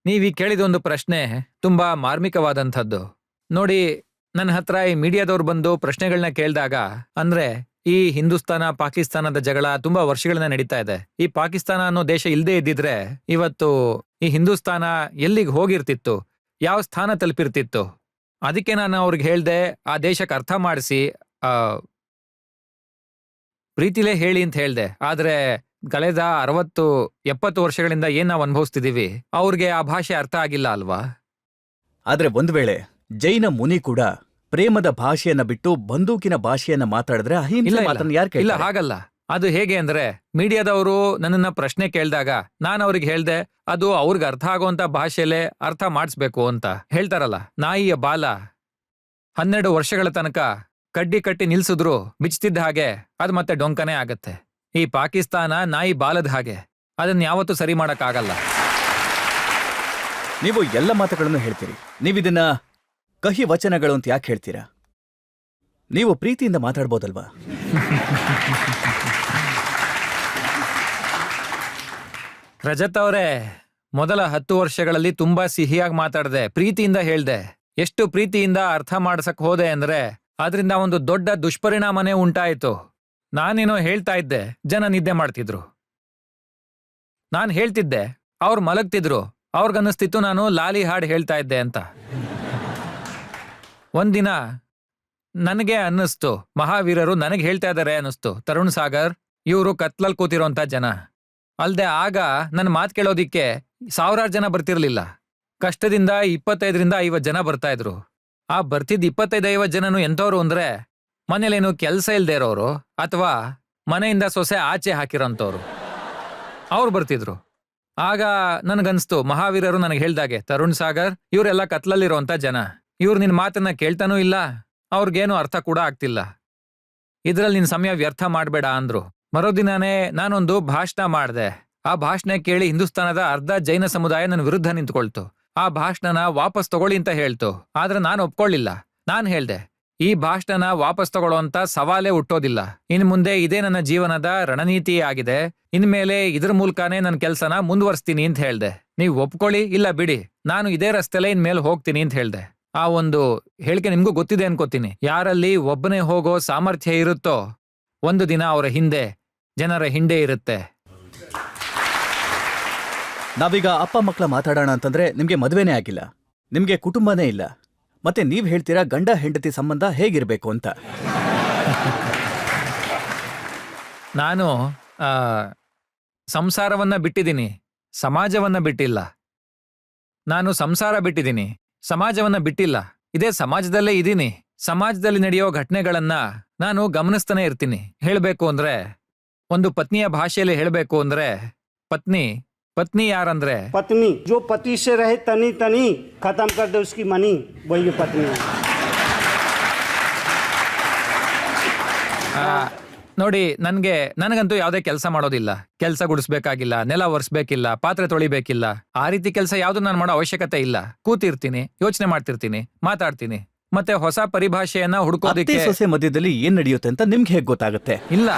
ನೀವೀ ಕೇಳಿದೊಂದು ಪ್ರಶ್ನೆ ತುಂಬಾ ಮಾರ್ಮಿಕವಾದಂಥದ್ದು. ನೋಡಿ, ನನ್ನ ಹತ್ರ ಈ ಮೀಡಿಯಾದವ್ರು ಬಂದು ಪ್ರಶ್ನೆಗಳನ್ನ ಕೇಳಿದಾಗ, ಅಂದ್ರೆ ಈ ಹಿಂದೂಸ್ತಾನ ಪಾಕಿಸ್ತಾನದ ಜಗಳ ತುಂಬಾ ವರ್ಷಗಳನ್ನ ನಡೀತಾ ಇದೆ. ಈ ಪಾಕಿಸ್ತಾನ ಅನ್ನೋ ದೇಶ ಇಲ್ಲದೆ ಇದ್ದಿದ್ರೆ ಇವತ್ತು ಈ ಹಿಂದೂಸ್ತಾನ ಎಲ್ಲಿಗೆ ಹೋಗಿರ್ತಿತ್ತು, ಯಾವ ಸ್ಥಾನ ತಲುಪಿರ್ತಿತ್ತು. ಅದಕ್ಕೆ ನಾನು ಅವ್ರಿಗೆ ಹೇಳ್ದೆ, ಆ ದೇಶಕ್ಕೆ ಅರ್ಥ ಮಾಡಿಸಿ ಪ್ರೀತಿಲೇ ಹೇಳಿ ಅಂತ ಹೇಳ್ದೆ. ಆದ್ರೆ ಕಳೆದ 60-70 ವರ್ಷಗಳಿಂದ ಏನ್ ನಾವು ಅನುಭವಿಸ್ತಿದೀವಿ, ಅವ್ರಿಗೆ ಆ ಭಾಷೆ ಅರ್ಥ ಆಗಿಲ್ಲ ಅಲ್ವಾ? ಆದ್ರೆ ಒಂದ್ ವೇಳೆ ಜೈನ ಮುನಿ ಕೂಡ ಪ್ರೇಮದ ಭಾಷೆಯನ್ನ ಬಿಟ್ಟು ಬಂದೂಕಿನ ಭಾಷೆಯನ್ನ ಮಾತಾಡಿದ್ರೆ ಅಹಿಂಸೆ ಮಾತನ್ನ ಯಾರು ಇಲ್ಲ, ಕೇಳ್ತಾರೆ? ಹಾಗಲ್ಲ. ಅದು ಹೇಗೆ ಅಂದ್ರೆ, ಮೀಡಿಯಾದವರು ನನ್ನನ್ನ ಪ್ರಶ್ನೆ ಕೇಳಿದಾಗ ನಾನು ಅವ್ರಿಗೆ ಹೇಳ್ದೆ, ಅದು ಅವ್ರಿಗೆ ಅರ್ಥ ಆಗೋಂತ ಭಾಷೆಯಲ್ಲೇ ಅರ್ಥ ಮಾಡಿಸ್ಬೇಕು ಅಂತ. ಹೇಳ್ತಾರಲ್ಲ, ನಾಯಿಯ ಬಾಲ 12 ವರ್ಷಗಳ ತನಕ ಕಡ್ಡಿ ಕಟ್ಟಿ ನಿಲ್ಸಿದ್ರು ಬಿಚ್ತಿದ್ದ ಹಾಗೆ ಅದು ಮತ್ತೆ ಡೊಂಕನೇ ಆಗತ್ತೆ. ಈ ಪಾಕಿಸ್ತಾನ ನಾಯಿ ಬಾಲದ ಹಾಗೆ, ಅದನ್ನ ಯಾವತ್ತೂ ಸರಿ ಮಾಡಕ್ಕಾಗಲ್ಲ. ನೀವು ಎಲ್ಲ ಮಾತುಗಳನ್ನು ಹೇಳ್ತೀರಿ. ನೀವಿದನ್ನ ಕಹಿ ವಚನಗಳು ಅಂತ ಯಾಕೆ ಹೇಳ್ತೀರಾ? ನೀವು ಪ್ರೀತಿಯಿಂದ ಮಾತಾಡ್ಬೋದಲ್ವಾ? ರಜತ್ ಅವರೇ, ಮೊದಲ 10 ವರ್ಷಗಳಲ್ಲಿ ತುಂಬಾ ಸಿಹಿಯಾಗಿ ಮಾತಾಡ್ದೆ, ಪ್ರೀತಿಯಿಂದ ಹೇಳ್ದೆ. ಎಷ್ಟು ಪ್ರೀತಿಯಿಂದ ಅರ್ಥ ಮಾಡ್ಸಕ್ ಹೋದೆ ಅಂದ್ರೆ ಅದರಿಂದ ಒಂದು ದೊಡ್ಡ ದುಷ್ಪರಿಣಾಮನೇ ಉಂಟಾಯಿತು. ನಾನೇನೋ ಹೇಳ್ತಾ ಇದ್ದೆ, ಜನ ನಿದ್ದೆ ಮಾಡ್ತಿದ್ರು. ನಾನ್ ಹೇಳ್ತಿದ್ದೆ, ಅವ್ರು ಮಲಗ್ತಿದ್ರು. ಅವ್ರಿಗನ್ನಿಸ್ತಿತ್ತು ನಾನು ಲಾಲಿ ಹಾಡು ಹೇಳ್ತಾ ಇದ್ದೆ ಅಂತ. ಒಂದಿನ ನನಗೆ ಅನ್ನಿಸ್ತು, ಮಹಾವೀರರು ನನಗೆ ಹೇಳ್ತಾ ಇದ್ದಾರೆ ಅನ್ನಿಸ್ತು. ತರುಣ್ ಸಾಗರ್ ಇವರು ಕತ್ಲಲ್ಲಿ ಕೂತಿರೋಂಥ ಜನ. ಅಲ್ದೆ ಆಗ ನನ್ನ ಮಾತು ಕೇಳೋದಿಕ್ಕೆ 1000 ಜನ ಬರ್ತಿರ್ಲಿಲ್ಲ. ಕಷ್ಟದಿಂದ 25ರಿಂದ 50 ಜನ ಬರ್ತಾ ಇದ್ರು. ಆ ಬರ್ತಿದ್ದ 25-50 ಜನನು ಎಂಥವ್ರು ಅಂದ್ರೆ, ಮನೇಲೇನು ಕೆಲಸ ಇಲ್ದೇ ಇರೋರು ಅಥವಾ ಮನೆಯಿಂದ ಸೊಸೆ ಆಚೆ ಹಾಕಿರೋಂಥವ್ರು, ಅವ್ರು ಬರ್ತಿದ್ರು. ಆಗ ನನಗನ್ಸ್ತು, ಮಹಾವೀರರು ನನಗೆ ಹೇಳ್ದಾಗೆ, ತರುಣ್ ಸಾಗರ್ ಇವರೆಲ್ಲ ಕತ್ಲಲ್ಲಿರೋಂಥ ಜನ, ಇವ್ರು ನಿನ್ ಮಾತನ್ನ ಕೇಳ್ತಾನೂ ಇಲ್ಲ, ಅವ್ರಿಗೇನು ಅರ್ಥ ಕೂಡ ಆಗ್ತಿಲ್ಲ. ಇದ್ರಲ್ಲಿ ನಿನ್ ಸಮಯ ವ್ಯರ್ಥ ಮಾಡ್ಬೇಡ ಅಂದ್ರು. ಮರೋದಿನಾನೇ ನಾನೊಂದು ಭಾಷಣ ಮಾಡ್ದೆ. ಆ ಭಾಷಣ ಕೇಳಿ ಹಿಂದೂಸ್ತಾನದ ಅರ್ಧ ಜೈನ ಸಮುದಾಯ ನನ್ನ ವಿರುದ್ಧ ನಿಂತ್ಕೊಳ್ತು. ಆ ಭಾಷಣನ ವಾಪಸ್ ತಗೊಳ್ಳಿ ಅಂತ ಹೇಳ್ತು. ಆದ್ರೆ ನಾನು ಒಪ್ಕೊಳ್ಳಿಲ್ಲ. ನಾನ್ ಹೇಳ್ದೆ, ಈ ಭಾಷಣನ ವಾಪಸ್ ತಗೊಳ್ಳೋಂತ ಸವಾಲೇ ಹುಟ್ಟೋದಿಲ್ಲ. ಇನ್ ಮುಂದೆ ಇದೇ ನನ್ನ ಜೀವನದ ರಣನೀತಿ ಆಗಿದೆ. ಇನ್ಮೇಲೆ ಇದ್ರ ಮೂಲಕನೇ ನನ್ನ ಕೆಲ್ಸನ ಮುಂದುವರಿಸ್ತೀನಿ ಅಂತ ಹೇಳ್ದೆ. ನೀವ್ ಒಪ್ಕೊಳ್ಳಿ ಇಲ್ಲ ಬಿಡಿ, ನಾನು ಇದೇ ರಸ್ತೆಲೇ ಇನ್ಮೇಲೆ ಹೋಗ್ತೀನಿ ಅಂತ ಹೇಳ್ದೆ. ಆ ಒಂದು ಹೇಳಿಕೆ ನಿಮ್ಗೂ ಗೊತ್ತಿದೆ ಅನ್ಕೋತೀನಿ. ಯಾರಲ್ಲಿ ಒಬ್ಬನೇ ಹೋಗೋ ಸಾಮರ್ಥ್ಯ ಇರುತ್ತೋ ಒಂದು ದಿನ ಅವರ ಹಿಂದೆ ಜನರ ಹಿಂಡೆ ಇರುತ್ತೆ. ನಾವೀಗ ಅಪ್ಪ ಮಕ್ಕಳ ಮಾತಾಡೋಣ ಅಂತಂದ್ರೆ ನಿಮ್ಗೆ ಮದುವೆನೇ ಆಗಿಲ್ಲ, ನಿಮ್ಗೆ ಕುಟುಂಬನೇ ಇಲ್ಲ, ಮತ್ತೆ ನೀವ್ ಹೇಳ್ತೀರಾ ಗಂಡ ಹೆಂಡತಿ ಸಂಬಂಧ ಹೇಗಿರ್ಬೇಕು ಅಂತ. ನಾನು ಸಂಸಾರವನ್ನ ಬಿಟ್ಟಿದ್ದೀನಿ, ಸಮಾಜವನ್ನ ಬಿಟ್ಟಿಲ್ಲ. ನಾನು ಸಂಸಾರ ಬಿಟ್ಟಿದ್ದೀನಿ, ಸಮಾಜವನ್ನ ಬಿಟ್ಟಿಲ್ಲ. ಇದೇ ಸಮಾಜದಲ್ಲೇ ಇದ್ದೀನಿ. ಸಮಾಜದಲ್ಲಿ ನಡೆಯೋ ಘಟನೆಗಳನ್ನ ನಾನು ಗಮನಿಸ್ತಾನೆ ಇರ್ತೀನಿ. ಹೇಳ್ಬೇಕು ಅಂದ್ರೆ, ಒಂದು ಪತ್ನಿಯ ಭಾಷೆಯಲ್ಲಿ ಹೇಳ್ಬೇಕು ಅಂದ್ರೆ, ಪತ್ನಿ ಯಾರಂದ್ರೆ पत्नी जो पति से रहे तनी तनी खत्म कर दे उसकी मनी, वही पत्नी है. ನೋಡಿ, ನನಗಂತೂ ಯಾವುದೇ ಕೆಲಸ ಮಾಡೋದಿಲ್ಲ. ಕೆಲಸ ಗುಡಿಸ್ಬೇಕಾಗಿಲ್ಲ, ನೆಲ ಒರೆಸ್ಬೇಕಿಲ್ಲ, ಪಾತ್ರೆ ತೊಳಿಬೇಕಿಲ್ಲ. ಆ ರೀತಿ ಕೆಲಸ ಯಾವ್ದು ನಾನು ಮಾಡೋ ಅವಶ್ಯಕತೆ ಇಲ್ಲ. ಕೂತಿರ್ತೀನಿ, ಯೋಚನೆ ಮಾಡ್ತಿರ್ತೀನಿ, ಮಾತಾಡ್ತೀನಿ. ಮತ್ತೆ ಹೊಸ ಪರಿಭಾಷೆಯನ್ನ ಅತ್ತೆ ಹುಡುಕೋದಿಕ್ಕೆ ಸೊಸೆ ಮಧ್ಯದಲ್ಲಿ ಏನ್ ನಡೆಯುತ್ತೆ ಅಂತ ನಿಮ್ಗೆ ಹೇಗ್ ಗೊತ್ತಾಗುತ್ತೆ? ಇಲ್ಲ.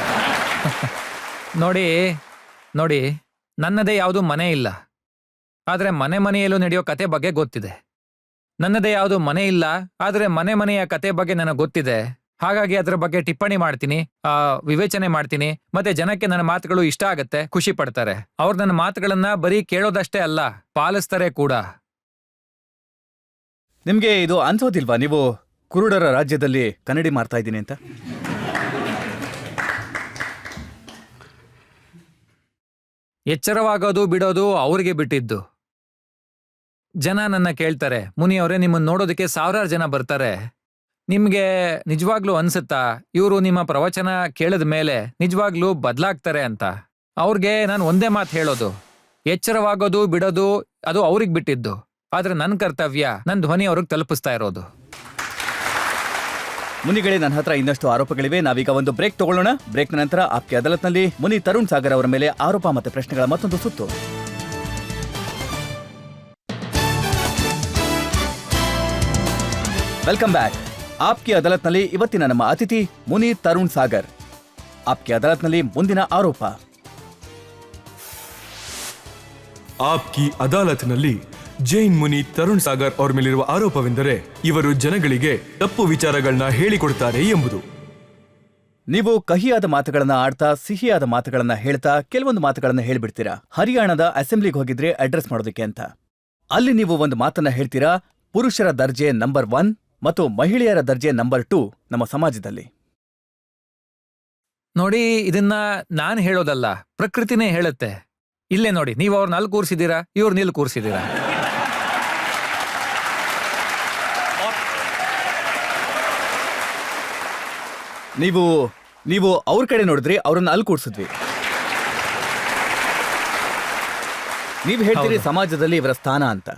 ನೋಡಿ, ನನ್ನದೇ ಯಾವುದು ಮನೆ ಇಲ್ಲ. ಆದ್ರೆ ಮನೆಯಲ್ಲೂ ನಡೆಯೋ ಕತೆ ಬಗ್ಗೆ ಗೊತ್ತಿದೆ. ನನ್ನದೇ ಯಾವುದು ಮನೆ ಇಲ್ಲ, ಆದ್ರೆ ಮನೆಯ ಕತೆ ಬಗ್ಗೆ ನನಗೆ ಗೊತ್ತಿದೆ. ಹಾಗಾಗಿ ಅದ್ರ ಬಗ್ಗೆ ಟಿಪ್ಪಣಿ ಮಾಡ್ತೀನಿ, ವಿವೇಚನೆ ಮಾಡ್ತೀನಿ. ಮತ್ತೆ ಜನಕ್ಕೆ ನನ್ನ ಮಾತುಗಳು ಇಷ್ಟ ಆಗತ್ತೆ, ಖುಷಿ ಪಡ್ತಾರೆ. ಅವ್ರು ನನ್ನ ಮಾತುಗಳನ್ನ ಬರೀ ಕೇಳೋದಷ್ಟೇ ಅಲ್ಲ, ಪಾಲಿಸ್ತಾರೆ ಕೂಡ. ನಿಮ್ಗೆ ಇದು ಅನ್ಸೋದಿಲ್ವಾ ನೀವು ಕುರುಡರ ರಾಜ್ಯದಲ್ಲಿ ಕನ್ನಡಿ ಮಾಡ್ತಾ ಇದ್ದೀನಿ ಅಂತ? ಎಚ್ಚರವಾಗೋದು ಬಿಡೋದು ಅವ್ರಿಗೆ ಬಿಟ್ಟಿದ್ದು. ಜನ ನನ್ನ ಕೇಳ್ತಾರೆ, ಮುನಿಯವರೇ, ನಿಮ್ಮನ್ನ ನೋಡೋದಕ್ಕೆ ಸಾವಿರಾರು ಜನ ಬರ್ತಾರೆ. ನಿಮ್ಗೆ ನಿಜವಾಗ್ಲೂ ಅನ್ಸುತ್ತಾ ಇವರು ನಿಮ್ಮ ಪ್ರವಚನ ಕೇಳಿದ ಮೇಲೆ ನಿಜವಾಗ್ಲೂ ಬದಲಾಗ್ತಾರೆ ಅಂತ? ಅವ್ರಿಗೆ ನಾನು ಒಂದೇ ಮಾತು ಹೇಳೋದು, ಎಚ್ಚರವಾಗೋದು ಬಿಡೋದು ಅದು ಅವ್ರಿಗೆ ಬಿಟ್ಟಿದ್ದು. ಆದ್ರೆ ನನ್ನ ಕರ್ತವ್ಯ ನನ್ನ ಧ್ವನಿ ಅವ್ರಿಗೆ ತಲುಪಿಸ್ತಾ ಇರೋದು. ಮುನಿಗಳೇ, ನನ್ನ ಹತ್ರ ಇನ್ನಷ್ಟು ಆರೋಪಗಳಿವೆ. ನಾವೀಗ ಒಂದು ಬ್ರೇಕ್ ತಗೊಳ್ಳೋಣ. ಬ್ರೇಕ್ನ ನಂತರ ಆಪ್ಕೆ ಅದಾಲತ್ನಲ್ಲಿ ಮುನಿ ತರುಣ್ ಸಾಗರ್ ಅವರ ಮೇಲೆ ಆರೋಪ ಮತ್ತೆ ಪ್ರಶ್ನೆಗಳ ಮತ್ತೊಂದು ಸುತ್ತು. Welcome back. ಆಪ್ಕೆ ಅದಾಲತ್ನಲ್ಲಿ ಇವತ್ತಿನ ನಮ್ಮ ಅತಿಥಿ ಮುನಿ ತರುಣ್ ಸಾಗರ್. ಆಪ್ಕೆ ಅದಾಲತ್ನಲ್ಲಿ ಮುಂದಿನ ಆರೋಪ. ಆಪ್ಕಿ ಅದಾಲತ್ನಲ್ಲಿ ಜೈನ್ ಮುನಿ ತರುಣ್ ಸಾಗರ್ ಅವ್ರ ಮೇಲಿರುವ ಆರೋಪವೆಂದರೆ ಇವರು ಜನಗಳಿಗೆ ತಪ್ಪು ವಿಚಾರಗಳನ್ನ ಹೇಳಿಕೊಡ್ತಾರೆ ಎಂಬುದು. ನೀವು ಕಹಿಯಾದ ಮಾತುಗಳನ್ನ ಆಡ್ತಾ, ಸಿಹಿಯಾದ ಮಾತುಗಳನ್ನ ಹೇಳ್ತಾ, ಕೆಲವೊಂದು ಮಾತುಗಳನ್ನ ಹೇಳ್ಬಿಡ್ತೀರಾ. ಹರಿಯಾಣದ ಅಸೆಂಬ್ಲಿಗೆ ಹೋಗಿದ್ರೆ ಅಡ್ರೆಸ್ ಮಾಡೋದಕ್ಕೆ ಅಂತ. ಅಲ್ಲಿ ನೀವು ಒಂದು ಮಾತನ್ನ ಹೇಳ್ತೀರಾ, ಪುರುಷರ ದರ್ಜೆ ನಂಬರ್ 1 ಮತ್ತು ಮಹಿಳೆಯರ ದರ್ಜೆ ನಂಬರ್ 2 ನಮ್ಮ ಸಮಾಜದಲ್ಲಿ. ನೋಡಿ, ಇದನ್ನ ನಾನು ಹೇಳೋದಲ್ಲ, ಪ್ರಕೃತಿನೇ ಹೇಳುತ್ತೆ. ಇಲ್ಲೇ ನೋಡಿ, ನೀವು ಅವ್ರನ್ನ ಅಲ್ಲಿ ಕೂರಿಸಿದ್ದೀರಾ, ಇವ್ರನ್ನ ಇಲ್ಲಿ ಕೂರಿಸಿದ್ದೀರಾ. ನೀವು ಅವ್ರ ಕಡೆ ನೋಡಿದ್ರಿ, ಅವ್ರನ್ನ ಅಲ್ಲಿ ಕೂರ್ಸಿದ್ವಿ. ನೀವು ಹೇಳ್ತೀರಿ ಸಮಾಜದಲ್ಲಿ ಇವರ ಸ್ಥಾನ ಅಂತ.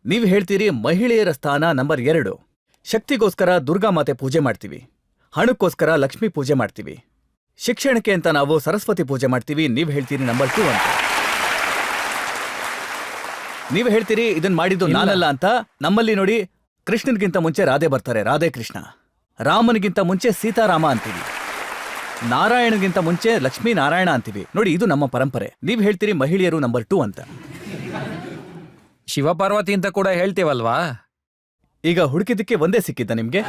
ನೀವು ಹೇಳ್ತೀರಿ ಮಹಿಳೆಯರ ಸ್ಥಾನ ನಂಬರ್ 2. ಶಕ್ತಿಗೋಸ್ಕರ ದುರ್ಗಾ ಮಾತೆ ಪೂಜೆ ಮಾಡ್ತೀವಿ, ಹಣಕ್ಕೋಸ್ಕರ ಲಕ್ಷ್ಮೀ ಪೂಜೆ ಮಾಡ್ತೀವಿ, ಶಿಕ್ಷಣಕ್ಕೆ ಅಂತ ನಾವು ಸರಸ್ವತಿ ಪೂಜೆ ಮಾಡ್ತೀವಿ. ನೀವು ಹೇಳ್ತೀರಿ ನಂಬರ್ 2 ಅಂತ. ನೀವು ಹೇಳ್ತೀರಿ ಇದನ್ ಮಾಡಿದ್ದು ನಾನಲ್ಲ ಅಂತ. ನಮ್ಮಲ್ಲಿ ನೋಡಿ, ಕೃಷ್ಣನ್ಗಿಂತ ಮುಂಚೆ ರಾಧೆ ಬರ್ತಾರೆ, ರಾಧೆ ಕೃಷ್ಣ. ರಾಮನಿಗಿಂತ ಮುಂಚೆ ಸೀತಾರಾಮ ಅಂತೀವಿ, ನಾರಾಯಣಗಿಂತ ಮುಂಚೆ ಲಕ್ಷ್ಮೀ ನಾರಾಯಣ ಅಂತೀವಿ. ನೋಡಿ, ಇದು ನಮ್ಮ ಪರಂಪರೆ. ನೀವು ಹೇಳ್ತೀರಿ ಮಹಿಳೆಯರು ನಂಬರ್ 2 ಅಂತ. ಶಿವಪಾರ್ವತಿ ಅಂತ ಕೂಡ ಹೇಳ್ತೀವಲ್ವಾ? ಈಗ ಹುಡುಕಿದ್ದಕ್ಕೆ ಒಂದೇ ಸಿಕ್ಕಿದ್ದ ನಿಮ್ಗೆ?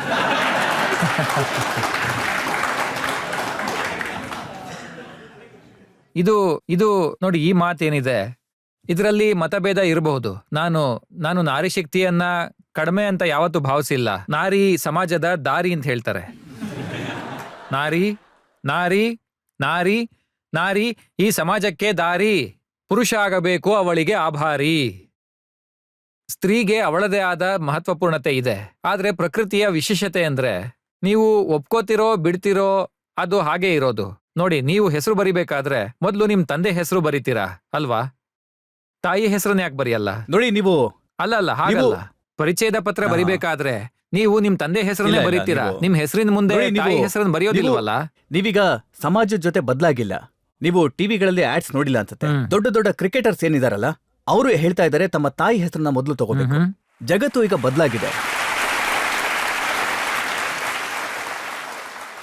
ಇದು ನೋಡಿ, ಈ ಮಾತೇನಿದೆ ಇದರಲ್ಲಿ ಮತಭೇದ ಇರಬಹುದು. ನಾನು ನಾರಿ ಶಕ್ತಿಯನ್ನ ಕಡಿಮೆ ಅಂತ ಯಾವತ್ತೂ ಭಾವಿಸಿಲ್ಲ. ನಾರಿ ಸಮಾಜದ ದಾರಿ ಅಂತ ಹೇಳ್ತಾರೆ. ನಾರಿ ನಾರಿ ನಾರಿ ನಾರಿ ಈ ಸಮಾಜಕ್ಕೆ ದಾರಿ. ಪುರುಷ ಆಗಬೇಕು ಅವಳಿಗೆ ಆಭಾರಿ. ಸ್ತ್ರೀಗೆ ಅವಳದೇ ಆದ ಮಹತ್ವಪೂರ್ಣತೆ ಇದೆ. ಆದ್ರೆ ಪ್ರಕೃತಿಯ ವಿಶೇಷತೆ ಅಂದ್ರೆ ನೀವು ಒಪ್ಕೋತಿರೋ ಬಿಡ್ತಿರೋ ಅದು ಹಾಗೆ ಇರೋದು. ನೋಡಿ, ನೀವು ಹೆಸರು ಬರಿಬೇಕಾದ್ರೆ ಮೊದಲು ನಿಮ್ ತಂದೆ ಹೆಸರು ಬರಿತೀರಾ ಅಲ್ವಾ? ತಾಯಿ ಹೆಸರನ್ನ ಯಾಕೆ ಬರೆಯಲ್ಲ? ನೋಡಿ, ನೀವು ಅಲ್ಲ ಹಾಗಲ್ಲ. ಪರಿಚಯದ ಪತ್ರ ಬರಿಬೇಕಾದ್ರೆ ನೀವು ನಿಮ್ ತಂದೆ ಹೆಸರನ್ನೇ ಇಲ್ಲ, ಬರೀತೀರಾ. ನೀವು- ನಿಮ್ ಹೆಸರಿನ ಮುಂದೆ ನೋಡಿ, ತಾಯಿ ಹೆಸರನ್ನ ಬರೆಯೋದಿಲ್ವಲ್ಲ? ನೀವೀಗ ಸಮಾಜದ ಜೊತೆ ಬದಲಾಗಿಲ್ಲ. ನೀವು ಟಿವಿಗಳಲ್ಲಿ ಆಡ್ಸ್ ನೋಡಿಲ್ಲ ಅನ್ಸುತ್ತೆ. ಹ್ಮ್. ದೊಡ್ಡ ದೊಡ್ಡ ಕ್ರಿಕೆಟರ್ಸ್ ಏನಿದಾರಲ್ಲ ಅವರು ಹೇಳ್ತಾ ಇದ್ದಾರೆ ತಮ್ಮ ತಾಯಿ ಹೆಸರನ್ನ ಮೊದಲು ತಗೋಬೇಕು. ಹ್ಮ್. ಜಗತ್ತು ಈಗ ಬದಲಾಗಿದೆ.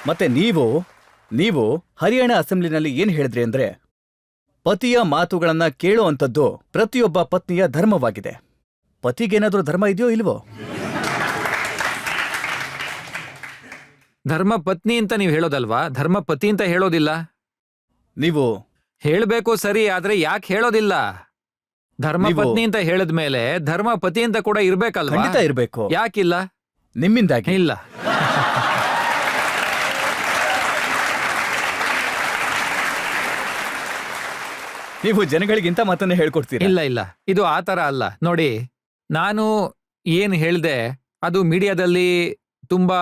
ಮತ್ತೆ ನೀವು ಹರಿಯಾಣ ಅಸೆಂಬ್ಲಿನಲ್ಲಿ ಏನ್ ಹೇಳಿದ್ರಿ ಅಂದ್ರೆ, ಪತಿಯ ಮಾತುಗಳನ್ನ ಕೇಳುವಂಥದ್ದು ಪ್ರತಿಯೊಬ್ಬ ಪತ್ನಿಯ ಧರ್ಮವಾಗಿದೆ. ಪತಿಗೇನಾದ್ರೂ ಧರ್ಮ ಇದೆಯೋ ಇಲ್ವೋ? ಧರ್ಮ ಪತ್ನಿ ಅಂತ ನೀವು ಹೇಳೋದಲ್ವಾ, ಧರ್ಮ ಪತಿ ಅಂತ ಹೇಳೋದಿಲ್ಲ. ನೀವು ಹೇಳ್ಬೇಕು ಸರಿ, ಆದ್ರೆ ಯಾಕೆ ಹೇಳೋದಿಲ್ಲ? ಧರ್ಮ ನೀವು- ಪತ್ನಿ ಅಂತ ಹೇಳಿದ್ಮೇಲೆ ಧರ್ಮ ಪತಿ ಅಂತ ಕೂಡ ಇರ್ಬೇಕಲ್ವಾ? ಖಂಡಿತ ಇರಬೇಕು. ಯಾಕಿಲ್ಲ? ನಿಮ್ಮಿಂದಾಗಿ. ಇಲ್ಲ. ನೀವು ಜನಗಳಿಗಿಂತ ಮಾತನ್ನ ಹೇಳ್ಕೊಡ್ತೀರಾ. ಇಲ್ಲ ಇಲ್ಲ, ಇದು ಆ ತರ ಅಲ್ಲ. ನೋಡಿ, ನಾನು ಏನ್ ಹೇಳ್ದೆ ಅದು ಮೀಡಿಯಾದಲ್ಲಿ ತುಂಬಾ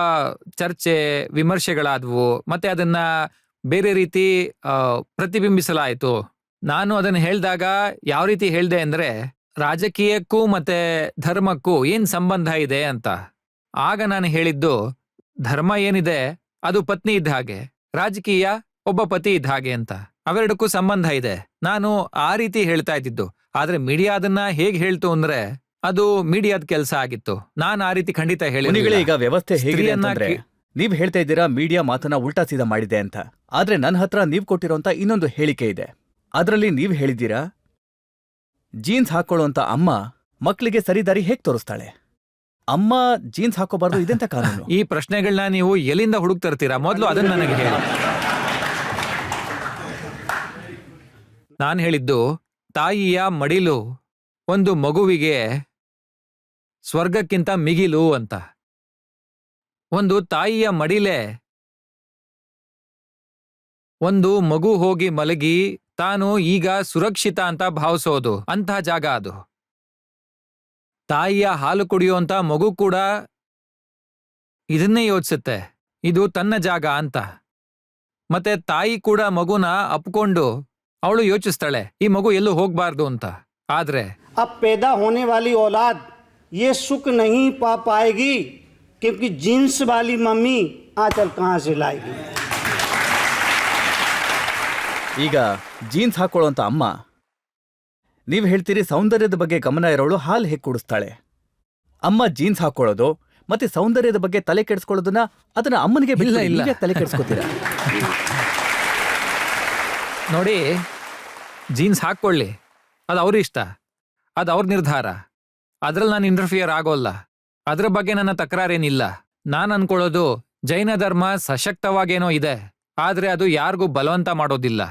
ಚರ್ಚೆ ವಿಮರ್ಶೆಗಳಾದವು, ಮತ್ತೆ ಅದನ್ನ ಬೇರೆ ರೀತಿ ಪ್ರತಿಬಿಂಬಿಸಲಾಯಿತು. ನಾನು ಅದನ್ನ ಹೇಳ್ದಾಗ ಯಾವ ರೀತಿ ಹೇಳ್ದೆ ಅಂದ್ರೆ, ರಾಜಕೀಯಕ್ಕೂ ಮತ್ತೆ ಧರ್ಮಕ್ಕೂ ಏನ್ ಸಂಬಂಧ ಇದೆ ಅಂತ. ಆಗ ನಾನು ಹೇಳಿದ್ದು, ಧರ್ಮ ಏನಿದೆ ಅದು ಪತ್ನಿ ಇದ್ದ ಹಾಗೆ, ರಾಜಕೀಯ ಒಬ್ಬ ಪತಿ ಇದ್ದ ಹಾಗೆ ಅಂತ, ಅವೆರಡಕ್ಕೂ ಸಂಬಂಧ ಇದೆ. ನಾನು ಆ ರೀತಿ ಹೇಳ್ತಾ ಇದ್ದಿದ್ದು. ಆದ್ರೆ ಮೀಡಿಯಾ ಅದನ್ನ ಹೇಗ್ ಹೇಳ್ತು ಅಂದ್ರೆ ಅದು ಮೀಡಿಯಾದ ಕೆಲಸ ಆಗಿತ್ತು. ನಾನು ಆ ರೀತಿ ಖಂಡಿತ ಮುನಿಗಳೇ, ಹೇಳಿ. ಈಗ ವ್ಯವಸ್ಥೆ ಹೇಗಿದೆ ಸ್ತ್ರೀಯನ್ನ ಅಂತಂದ್ರೆ, ನೀವ್ ಹೇಳ್ತಾ ಇದ್ದೀರಾ ಮೀಡಿಯಾ ಮಾತನ್ನ ಉಲ್ಟಾ ಸೀದಾ ಮಾಡಿದೆ ಅಂತ. ಆದ್ರೆ ನನ್ನ ಹತ್ರ ನೀವ್ ಕೊಟ್ಟಿರೋಂತ ಇನ್ನೊಂದು ಹೇಳಿಕೆ ಇದೆ. ಅದರಲ್ಲಿ ನೀವ್ ಹೇಳಿದ್ದೀರಾ, ಜೀನ್ಸ್ ಹಾಕೊಳ್ಳುವಂತ ಅಮ್ಮ ಮಕ್ಕಳಿಗೆ ಸರಿದಾರಿ ಹೇಗ್ ತೋರಿಸ್ತಾಳೆ? ಅಮ್ಮ ಜೀನ್ಸ್ ಹಾಕೋಬಾರ್ದು, ಇದೆಂತ ಕಾನೂನು? ಈ ಪ್ರಶ್ನೆಗಳನ್ನ ನೀವು ಎಲ್ಲಿಂದ ಹುಡುಕ್ ತರ್ತೀರಾ? ಮೊದಲು ಅದನ್ನ ನನಗೆ ಹೇಳಿ. ನಾನು ಹೇಳಿದ್ದು, ತಾಯಿಯ ಮಡಿಲು ಒಂದು ಮಗುವಿಗೆ ಸ್ವರ್ಗಕ್ಕಿಂತ ಮಿಗಿಲು ಅಂತ. ಒಂದು ತಾಯಿಯ ಮಡಿಲೆ ಒಂದು ಮಗು ಹೋಗಿ ಮಲಗಿ ತಾನು ಈಗ ಸುರಕ್ಷಿತ ಅಂತ ಭಾವಿಸೋದು, ಅಂತಹ ಜಾಗ ಅದು. ತಾಯಿಯ ಹಾಲು ಕುಡಿಯುವಂತ ಮಗು ಕೂಡ ಇದನ್ನೇ ಯೋಚಿಸುತ್ತೆ, ಇದು ತನ್ನ ಜಾಗ ಅಂತ. ಮತ್ತೆ ತಾಯಿ ಕೂಡ ಮಗುನ ಅಪ್ಕೊಂಡು ಅವಳು ಯೋಚಿಸ್ತಾಳೆ, ಈ ಮಗು ಎಲ್ಲೂ ಹೋಗ್ಬಾರ್ದು ಅಂತ. ಆದ್ರೆ अब पैदा होने वाली औलाद ये सुख नहीं पा पाएगी क्योंकि जीन्स वाली मम्मी आंचल कहाँ से लाएगी। ಈಗ ಜೀನ್ಸ್ ಹಾಕೊಳ್ಳುವಂತ ಅಮ್ಮ, ನೀವ್ ಹೇಳ್ತೀರಿ ಸೌಂದರ್ಯದ ಬಗ್ಗೆ ಗಮನ ಇರೋಳು ಹಾಲು ಹೇಗೆ ಕುಡಿಸ್ತಾಳೆ? ಅಮ್ಮ ಜೀನ್ಸ್ ಹಾಕೊಳ್ಳೋದು ಮತ್ತೆ ಸೌಂದರ್ಯದ ಬಗ್ಗೆ ತಲೆ ಕೆಡಿಸ್ಕೊಳ್ಳೋದನ್ನ ಅದನ್ನ ಅಮ್ಮನಿಗೆ ಬಿಟ್ಟು ಇಲ್ಲ, ಇಲ್ಲ. ನೀವ್ ಯಾಕ್ ತಲೆ ಕೆಡಿಸ್ಕೊತೀರಾ? ನೋಡಿ, ಜೀನ್ಸ್ ಹಾಕ್ಕೊಳ್ಳಿ, ಅದು ಅವ್ರ ಇಷ್ಟ, ಅದು ಅವ್ರ ನಿರ್ಧಾರ. ಅದ್ರಲ್ಲಿ ನಾನು ಇಂಟರ್ಫಿಯರ್ ಆಗೋಲ್ಲ. ಅದ್ರ ಬಗ್ಗೆ ನನ್ನ ತಕರಾರೇನಿಲ್ಲ. ನಾನು ಅನ್ಕೊಳ್ಳೋದು, ಜೈನ ಧರ್ಮ ಸಶಕ್ತವಾಗೇನೋ ಇದೆ, ಆದ್ರೆ ಅದು ಯಾರಿಗೂ ಬಲವಂತ ಮಾಡೋದಿಲ್ಲ.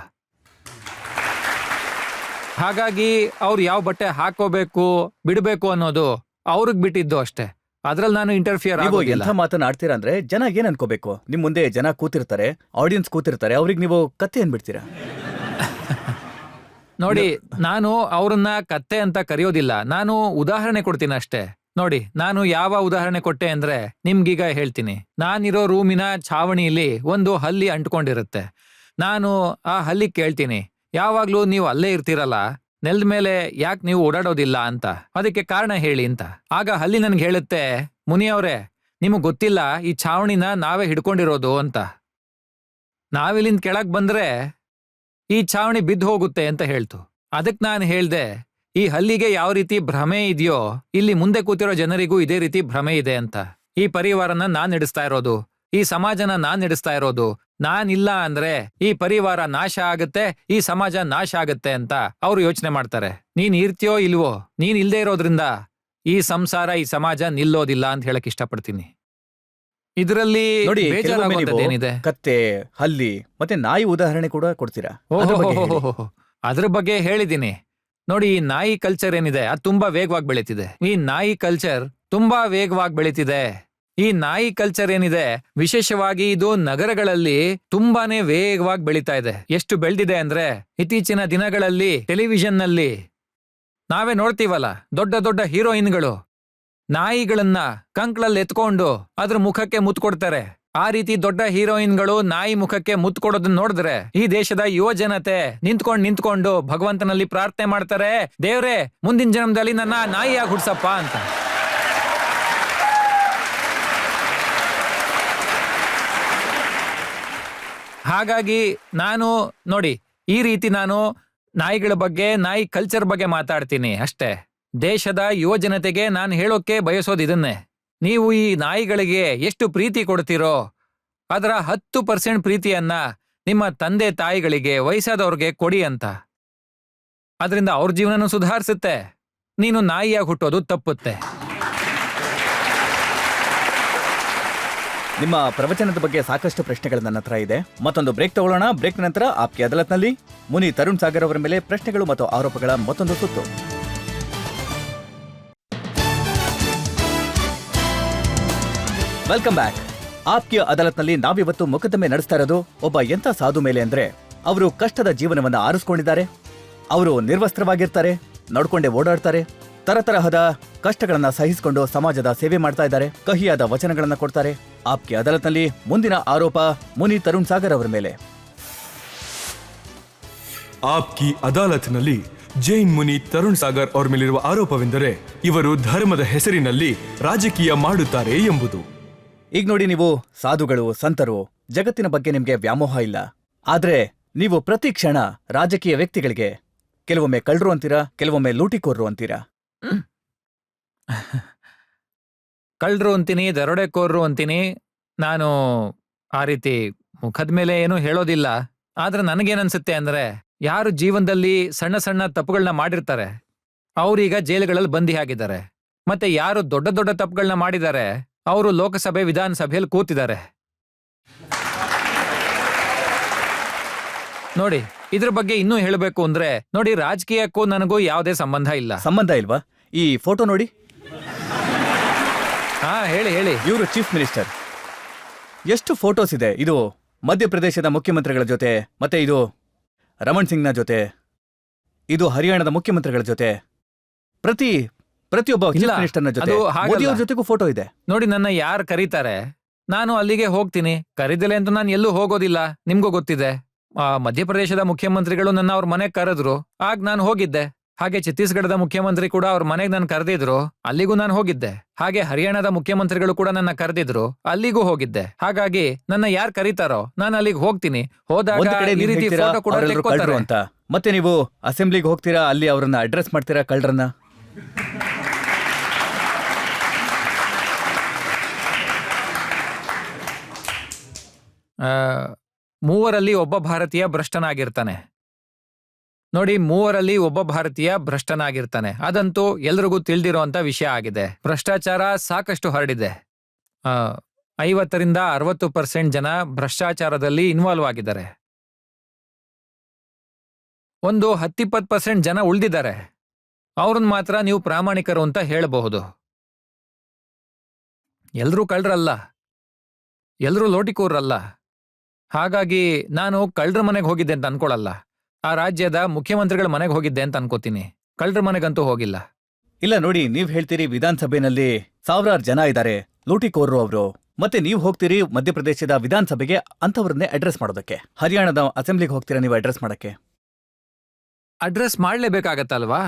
ಹಾಗಾಗಿ ಅವ್ರು ಯಾವ ಬಟ್ಟೆ ಹಾಕೋಬೇಕು ಬಿಡಬೇಕು ಅನ್ನೋದು ಅವ್ರಿಗೆ ಬಿಟ್ಟಿದ್ದು ಅಷ್ಟೇ. ಅದ್ರಲ್ಲಿ ನಾನು ಇಂಟರ್ಫಿಯರ್ ನೀವು ಆಗೋದಿಲ್ಲ. ಎಂಥ ಮಾತನ್ನ ಆಡ್ತೀರಾ ಅಂದ್ರೆ, ಜನ ಏನ್ ಅನ್ಕೋಬೇಕು? ನಿಮ್ ಮುಂದೆ ಜನ ಕೂತಿರ್ತಾರೆ, ಆಡಿಯನ್ಸ್ ಕೂತಿರ್ತಾರೆ, ಅವ್ರಿಗೆ ನೀವು ಕತ್ತೆ ಅನ್ಬಿಡ್ತೀರಾ? ನೋಡಿ, ನಾನು ಅವ್ರನ್ನ ಕತ್ತೆ ಅಂತ ಕರೆಯೋದಿಲ್ಲ, ನಾನು ಉದಾಹರಣೆ ಕೊಡ್ತೀನಿ ಅಷ್ಟೇ. ನೋಡಿ, ನಾನು ಯಾವ ಉದಾಹರಣೆ ಕೊಟ್ಟೆ ಅಂದ್ರೆ ನಿಮ್ಗೀಗ ಹೇಳ್ತೀನಿ. ನಾನಿರೋ ರೂಮಿನ ಛಾವಣಿಲಿ ಒಂದು ಹಲ್ಲಿ ಅಂಟ್ಕೊಂಡಿರುತ್ತೆ. ನಾನು ಆ ಹಲ್ಲಿ ಕೇಳ್ತೀನಿ, ಯಾವಾಗ್ಲೂ ನೀವು ಅಲ್ಲೇ ಇರ್ತೀರಲ್ಲ, ನೆಲದ ಮೇಲೆ ಯಾಕೆ ನೀವು ಓಡಾಡೋದಿಲ್ಲ ಅಂತ, ಅದಕ್ಕೆ ಕಾರಣ ಹೇಳಿ ಅಂತ. ಆಗ ಹಲ್ಲಿ ನನ್ಗೆ ಹೇಳುತ್ತೆ, ಮುನಿಯವ್ರೆ, ನಿಮಗ್ ಗೊತ್ತಿಲ್ಲ ಈ ಛಾವಣಿನ ನಾವೇ ಹಿಡ್ಕೊಂಡಿರೋದು ಅಂತ. ನಾವಿಲ್ಲಿಂದ ಕೆಳಗ್ ಬಂದ್ರೆ ಈ ಛಾವಣಿ ಬಿದ್ದು ಹೋಗುತ್ತೆ ಅಂತ ಹೇಳ್ತು. ಅದಕ್ ನಾನು ಹೇಳ್ದೆ, ಈ ಹಲ್ಲಿಗೆ ಯಾವ ರೀತಿ ಭ್ರಮೆ ಇದೆಯೋ ಇಲ್ಲಿ ಮುಂದೆ ಕೂತಿರೋ ಜನರಿಗೂ ಇದೇ ರೀತಿ ಭ್ರಮೆ ಇದೆ ಅಂತ. ಈ ಪರಿವಾರನ ನಾನ್ ನಡೆಸ್ತಾ ಇರೋದು, ಈ ಸಮಾಜನ ನಾನ್ ನಡೆಸ್ತಾ ಇರೋದು. ನಾನಿಲ್ಲ ಅಂದ್ರೆ ಈ ಪರಿವಾರ ನಾಶ ಆಗುತ್ತೆ, ಈ ಸಮಾಜ ನಾಶ ಆಗುತ್ತೆ ಅಂತ ಅವ್ರು ಯೋಚನೆ ಮಾಡ್ತಾರೆ. ನೀನ್ ಇರ್ತೀಯೋ ಇಲ್ವೋ, ನೀನ್ ಇಲ್ದೇ ಇರೋದ್ರಿಂದ ಈ ಸಂಸಾರ ಈ ಸಮಾಜ ನಿಲ್ಲೋದಿಲ್ಲ ಅಂತ ಹೇಳಕ್ ಇಷ್ಟಪಡ್ತೀನಿ. ಇದರಲ್ಲಿ ನೋಡಿ, ಕೆಲವೊಮ್ಮೆ ಬೇಜಾರಾಗೋಂಥದ್ದು ನೀವು ಏನಿದೆ? ಕತ್ತೆ, ಹಲ್ಲಿ ಮತ್ತೆ ನಾಯಿ ಉದಾಹರಣೆ ಕೂಡ ಕೊಡ್ತೀರಾ. ಅದ್ರ ಬಗ್ಗೆ ಹೇಳಿ. ಓಹೋ, ಅದ್ರ ಬಗ್ಗೆ ಹೇಳಿದ್ದೀನಿ. ನೋಡಿ, ಈ ನಾಯಿ ಕಲ್ಚರ್ ಏನಿದೆ ಅದು ತುಂಬಾ ವೇಗವಾಗಿ ಬೆಳೀತಿದೆ. ಈ ನಾಯಿ ಕಲ್ಚರ್ ತುಂಬಾ ವೇಗವಾಗಿ ಬೆಳೀತಿದೆ. ಈ ನಾಯಿ ಕಲ್ಚರ್ ಏನಿದೆ, ವಿಶೇಷವಾಗಿ ಇದು ನಗರಗಳಲ್ಲಿ ತುಂಬಾನೇ ವೇಗವಾಗಿ ಬೆಳೀತಾ ಇದೆ. ಎಷ್ಟು ಬೆಳೆದಿದೆ ಅಂದ್ರೆ, ಇತ್ತೀಚಿನ ದಿನಗಳಲ್ಲಿ ಟೆಲಿವಿಷನ್ ನಲ್ಲಿ ನಾವೇ ನೋಡ್ತೀವಲ್ಲ, ದೊಡ್ಡ ದೊಡ್ಡ ಹೀರೋಯಿನ್ಗಳು ನಾಯಿಗಳನ್ನ ಕಂಕ್ಳಲ್ಲಿ ಎತ್ಕೊಂಡು ಅದ್ರ ಮುಖಕ್ಕೆ ಮುತ್ತು ಕೊಡ್ತಾರೆ. ಆ ರೀತಿ ದೊಡ್ಡ ಹೀರೋಯಿನ್ಗಳು ನಾಯಿ ಮುಖಕ್ಕೆ ಮುತ್ತು ಕೊಡೋದನ್ನ ನೋಡಿದ್ರೆ ಈ ದೇಶದ ಯುವ ಜನತೆ ನಿಂತ್ಕೊಂಡು ಭಗವಂತನಲ್ಲಿ ಪ್ರಾರ್ಥನೆ ಮಾಡ್ತಾರೆ, ದೇವ್ರೇ ಮುಂದಿನ ಜನ್ಮದಲ್ಲಿ ನನ್ನ ನಾಯಿಯಾಗಿ ಹುಡ್ಸಪ್ಪ ಅಂತ. ಹಾಗಾಗಿ ನಾನು ನೋಡಿ, ಈ ರೀತಿ ನಾನು ನಾಯಿಗಳ ಬಗ್ಗೆ, ನಾಯಿ ಕಲ್ಚರ್ ಬಗ್ಗೆ ಮಾತಾಡ್ತೀನಿ ಅಷ್ಟೇ. ದೇಶದ ಯುವ ಜನತೆಗೆ ನಾನು ಹೇಳೋಕೆ ಬಯಸೋದು ಇದನ್ನೇ. ನೀವು ಈ ನಾಯಿಗಳಿಗೆ ಎಷ್ಟು ಪ್ರೀತಿ ಕೊಡ್ತೀರೋ ಅದರ 10% ಪ್ರೀತಿಯನ್ನ ನಿಮ್ಮ ತಂದೆ ತಾಯಿಗಳಿಗೆ, ವಯಸ್ಸಾದವ್ರಿಗೆ ಕೊಡಿ ಅಂತ. ಅದರಿಂದ ಅವ್ರ ಜೀವನನೂ ಸುಧಾರಿಸುತ್ತೆ, ನೀನು ನಾಯಿಯಾಗಿ ಹುಟ್ಟೋದು ತಪ್ಪುತ್ತೆ. ನಿಮ್ಮ ಪ್ರವಚನದ ಬಗ್ಗೆ ಸಾಕಷ್ಟು ಪ್ರಶ್ನೆಗಳು ನನ್ನ ಹತ್ರ ಇದೆ. ಮತ್ತೊಂದು ಬ್ರೇಕ್ ತಗೊಳ್ಳೋಣ. ಬ್ರೇಕ್ ನಂತರ ಆಪ್ಕಿ ಅದಾಲತ್ನಲ್ಲಿ ಮುನಿ ತರುಣ್ ಸಾಗರ್ ಅವರ ಮೇಲೆ ಪ್ರಶ್ನೆಗಳು ಮತ್ತು ಆರೋಪಗಳ ಮತ್ತೊಂದು ಸುತ್ತು. Welcome back. ಆಪ್ಕಿ ಅದಾಲತ್ನಲ್ಲಿ ನಾವಿವತ್ತು ಮೊಕದ್ದಮೆ ನಡೆಸ್ತಾ ಇರೋದು ಒಬ್ಬ ಎಂಥ ಸಾಧು ಮೇಲೆ ಅಂದ್ರೆ, ಅವರು ಕಷ್ಟದ ಜೀವನವನ್ನ ಆರಿಸ್ಕೊಂಡಿದ್ದಾರೆ. ಅವರು ನಿರ್ವಸ್ತ್ರವಾಗಿರ್ತಾರೆ, ನಡ್ಕೊಂಡೆ ಓಡಾಡ್ತಾರೆ, ತರತರಹದ ಕಷ್ಟಗಳನ್ನ ಸಹಿಸಿಕೊಂಡು ಸಮಾಜದ ಸೇವೆ ಮಾಡ್ತಾ ಇದ್ದಾರೆ, ಕಹಿಯಾದ ವಚನಗಳನ್ನ ಕೊಡ್ತಾರೆ. ಆಪ್ಕಿ ಅದಾಲತ್ನಲ್ಲಿ ಮುಂದಿನ ಆರೋಪ ಮುನಿ ತರುಣ್ ಸಾಗರ್ ಅವರ ಮೇಲೆ. ಆಪ್ಕಿ ಅದಾಲತ್ನಲ್ಲಿ ಜೈನ್ ಮುನಿ ತರುಣ್ ಸಾಗರ್ ಅವರ ಮೇಲಿರುವ ಆರೋಪವೆಂದರೆ ಇವರು ಧರ್ಮದ ಹೆಸರಿನಲ್ಲಿ ರಾಜಕೀಯ ಮಾಡುತ್ತಾರೆ ಎಂಬುದು. ಈಗ ನೋಡಿ, ನೀವು ಸಾಧುಗಳು, ಸಂತರು, ಜಗತ್ತಿನ ಬಗ್ಗೆ ನಿಮ್ಗೆ ವ್ಯಾಮೋಹ ಇಲ್ಲ. ಆದ್ರೆ ನೀವು ಪ್ರತಿ ಕ್ಷಣ ರಾಜಕೀಯ ವ್ಯಕ್ತಿಗಳಿಗೆ ಕೆಲವೊಮ್ಮೆ ಕಳ್ಳರು ಅಂತೀರಾ, ಕೆಲವೊಮ್ಮೆ ಲೂಟಿಕೋರ್ರು ಅಂತೀರಾ. ಕಳ್ಳರು ಅಂತೀನಿ, ದರೋಡೆಕೋರರು ಅಂತೀನಿ. ನಾನು ಆ ರೀತಿ ಮುಖದ ಮೇಲೆ ಏನೂ ಹೇಳೋದಿಲ್ಲ. ಆದ್ರೆ ನನಗೇನನ್ಸುತ್ತೆ ಅಂದ್ರೆ, ಯಾರು ಜೀವನದಲ್ಲಿ ಸಣ್ಣ ಸಣ್ಣ ತಪ್ಪುಗಳನ್ನ ಮಾಡಿರ್ತಾರೆ ಅವ್ರೀಗ ಜೈಲುಗಳಲ್ಲಿ ಬಂದಿ ಆಗಿದ್ದಾರೆ. ಮತ್ತೆ ಯಾರು ದೊಡ್ಡ ದೊಡ್ಡ ತಪ್ಪುಗಳನ್ನ ಮಾಡಿದ್ದಾರೆ ಅವರು ಲೋಕಸಭೆ, ವಿಧಾನಸಭೆಯಲ್ಲಿ ಕೂತಿದ್ದಾರೆ. ನೋಡಿ, ಇದ್ರ ಬಗ್ಗೆ ಇನ್ನೂ ಹೇಳಬೇಕು ಅಂದ್ರೆ, ನೋಡಿ, ರಾಜಕೀಯಕ್ಕೂ ನನಗೂ ಯಾವುದೇ ಸಂಬಂಧ ಇಲ್ಲ. ಸಂಬಂಧ ಇಲ್ವಾ? ಈ ಫೋಟೋ ನೋಡಿ. ಹಾ, ಹೇಳಿ ಹೇಳಿ. ಇವರು ಚೀಫ್ ಮಿನಿಸ್ಟರ್. ಎಷ್ಟು ಫೋಟೋಸ್ ಇದೆ. ಇದು ಮಧ್ಯಪ್ರದೇಶದ ಮುಖ್ಯಮಂತ್ರಿಗಳ ಜೊತೆ, ಮತ್ತೆ ಇದು ರಮಣ್ ಸಿಂಗ್ನ ಜೊತೆ, ಇದು ಹರಿಯಾಣದ ಮುಖ್ಯಮಂತ್ರಿಗಳ ಜೊತೆ, ಪ್ರತಿಯೊಬ್ಬ ಇಲ್ಲ, ಚೀಫ್ ಮಿನಿಸ್ಟರ್ನ ಜೊತೆ, ಅದು ಹಾಗಲ್ಲ. ಮೋದಿಯವ್ರ ಜೊತೆಗೂ ಫೋಟೋ ಇದೆ. ನೋಡಿ, ನನ್ನ ಯಾರು ಕರೀತಾರೆ ನಾನು ಅಲ್ಲಿಗೆ ಹೋಗ್ತೀನಿ. ಕರೀದಲೆ ಅಂತ ನಾನು ಎಲ್ಲೂ ಹೋಗೋದಿಲ್ಲ, ನಿಮ್ಗೂ ಗೊತ್ತಿದೆ. ಮಧ್ಯಪ್ರದೇಶದ ಮುಖ್ಯಮಂತ್ರಿಗಳು ನನ್ನ ಅವ್ರ ಮನೆಗೆ ಕರೆದ್ರು, ಆಗ ನಾನು ಹೋಗಿದ್ದೆ. ಹಾಗೆ ಛತ್ತೀಸ್ಗಢದ ಮುಖ್ಯಮಂತ್ರಿ ಕೂಡ ಅವ್ರ ಮನೆಗೆ ನಾನು ಕರೆದಿದ್ರು, ಅಲ್ಲಿಗೂ ನಾನು ಹೋಗಿದ್ದೆ. ಹಾಗೆ ಹರಿಯಾಣದ ಮುಖ್ಯಮಂತ್ರಿಗಳು ಕೂಡ ನನ್ನ ಕರೆದಿದ್ರು, ಅಲ್ಲಿಗೂ ಹೋಗಿದ್ದೆ. ಹಾಗಾಗಿ ನನ್ನ ಯಾರು ಕರೀತಾರೋ ನಾನು ಅಲ್ಲಿಗೆ ಹೋಗ್ತೀನಿ. ಹೋದಾಗ ಒಂದ್ ಕಡೆ ಈ ನೀವ್ ರೀತಿ ಹೇಳ್ತೀರಾ, ಫೋಟೋ ಕೂಡ ಅವ್ರೆಲ್ರೂ ಕಳ್ರು ತೆಕ್ಕೊತಾರೆ. ಅಂತ. ಮತ್ತೆ ನೀವು ಅಸೆಂಬ್ಲಿಗೆ ಹೋಗ್ತೀರಾ, ಅಲ್ಲಿ ಅವರನ್ನ ಅಡ್ರೆಸ್ ಮಾಡ್ತೀರಾ, ಕಳ್ಳರನ್ನ. ಮೂವರಲ್ಲಿ ಒಬ್ಬ ಭಾರತೀಯ ಭ್ರಷ್ಟನಾಗಿರ್ತಾನೆ. ನೋಡಿ, ಮೂವರಲ್ಲಿ ಒಬ್ಬ ಭಾರತೀಯ ಭ್ರಷ್ಟನಾಗಿರ್ತಾನೆ. ಅದಂತೂ ಎಲ್ರಿಗೂ ತಿಳಿದಿರುವಂತ ವಿಷಯ ಆಗಿದೆ. ಭ್ರಷ್ಟಾಚಾರ ಸಾಕಷ್ಟು ಹರಡಿದೆ. 50% 60% ಜನ ಭ್ರಷ್ಟಾಚಾರದಲ್ಲಿ ಇನ್ವಾಲ್ವ್ ಆಗಿದ್ದಾರೆ. ಒಂದು 10-20% ಜನ ಉಳಿದಿದ್ದಾರೆ. ಅವ್ರನ್ನ ಮಾತ್ರ ನೀವು ಪ್ರಾಮಾಣಿಕರು ಅಂತ ಹೇಳಬಹುದು. ಎಲ್ರೂ ಕಳ್ಳರಲ್ಲ, ಎಲ್ರೂ ಲೋಟಿಕೋರಲ್ಲ. ಹಾಗಾಗಿ ನಾನು ಕಳ್ಳರ ಮನೆಗೆ ಹೋಗಿದ್ದೆ ಅಂತ ಅನ್ಕೊಳಲ್ಲ. ಆ ರಾಜ್ಯದ ಮುಖ್ಯಮಂತ್ರಿಗಳ ಮನೆಗೆ ಹೋಗಿದ್ದೆ ಅಂತ ಅನ್ಕೋತೀನಿ. ಕಳ್ಳರ ಮನೆಗಂತೂ ಹೋಗಿಲ್ಲ. ಇಲ್ಲ ನೋಡಿ, ನೀವ್ ಹೇಳ್ತೀರಿ ವಿಧಾನಸಭೆನಲ್ಲಿ ಸಾವಿರಾರು ಜನ ಇದ್ದಾರೆ, ಲೂಟಿಕೋರ್ರು ಅವರು. ಮತ್ತೆ ನೀವು ಹೋಗ್ತೀರಿ ಮಧ್ಯಪ್ರದೇಶದ ವಿಧಾನಸಭೆಗೆ ಅಂಥವ್ರನ್ನೇ ಅಡ್ರೆಸ್ ಮಾಡೋದಕ್ಕೆ. ಹರಿಯಾಣದ ಅಸೆಂಬ್ಲಿಗೆ ಹೋಗ್ತೀರಾ ನೀವು ಅಡ್ರೆಸ್ ಮಾಡಕ್ಕೆ. ಅಡ್ರೆಸ್ ಮಾಡ್ಲೇಬೇಕಾಗತ್ತಲ್ವಾ?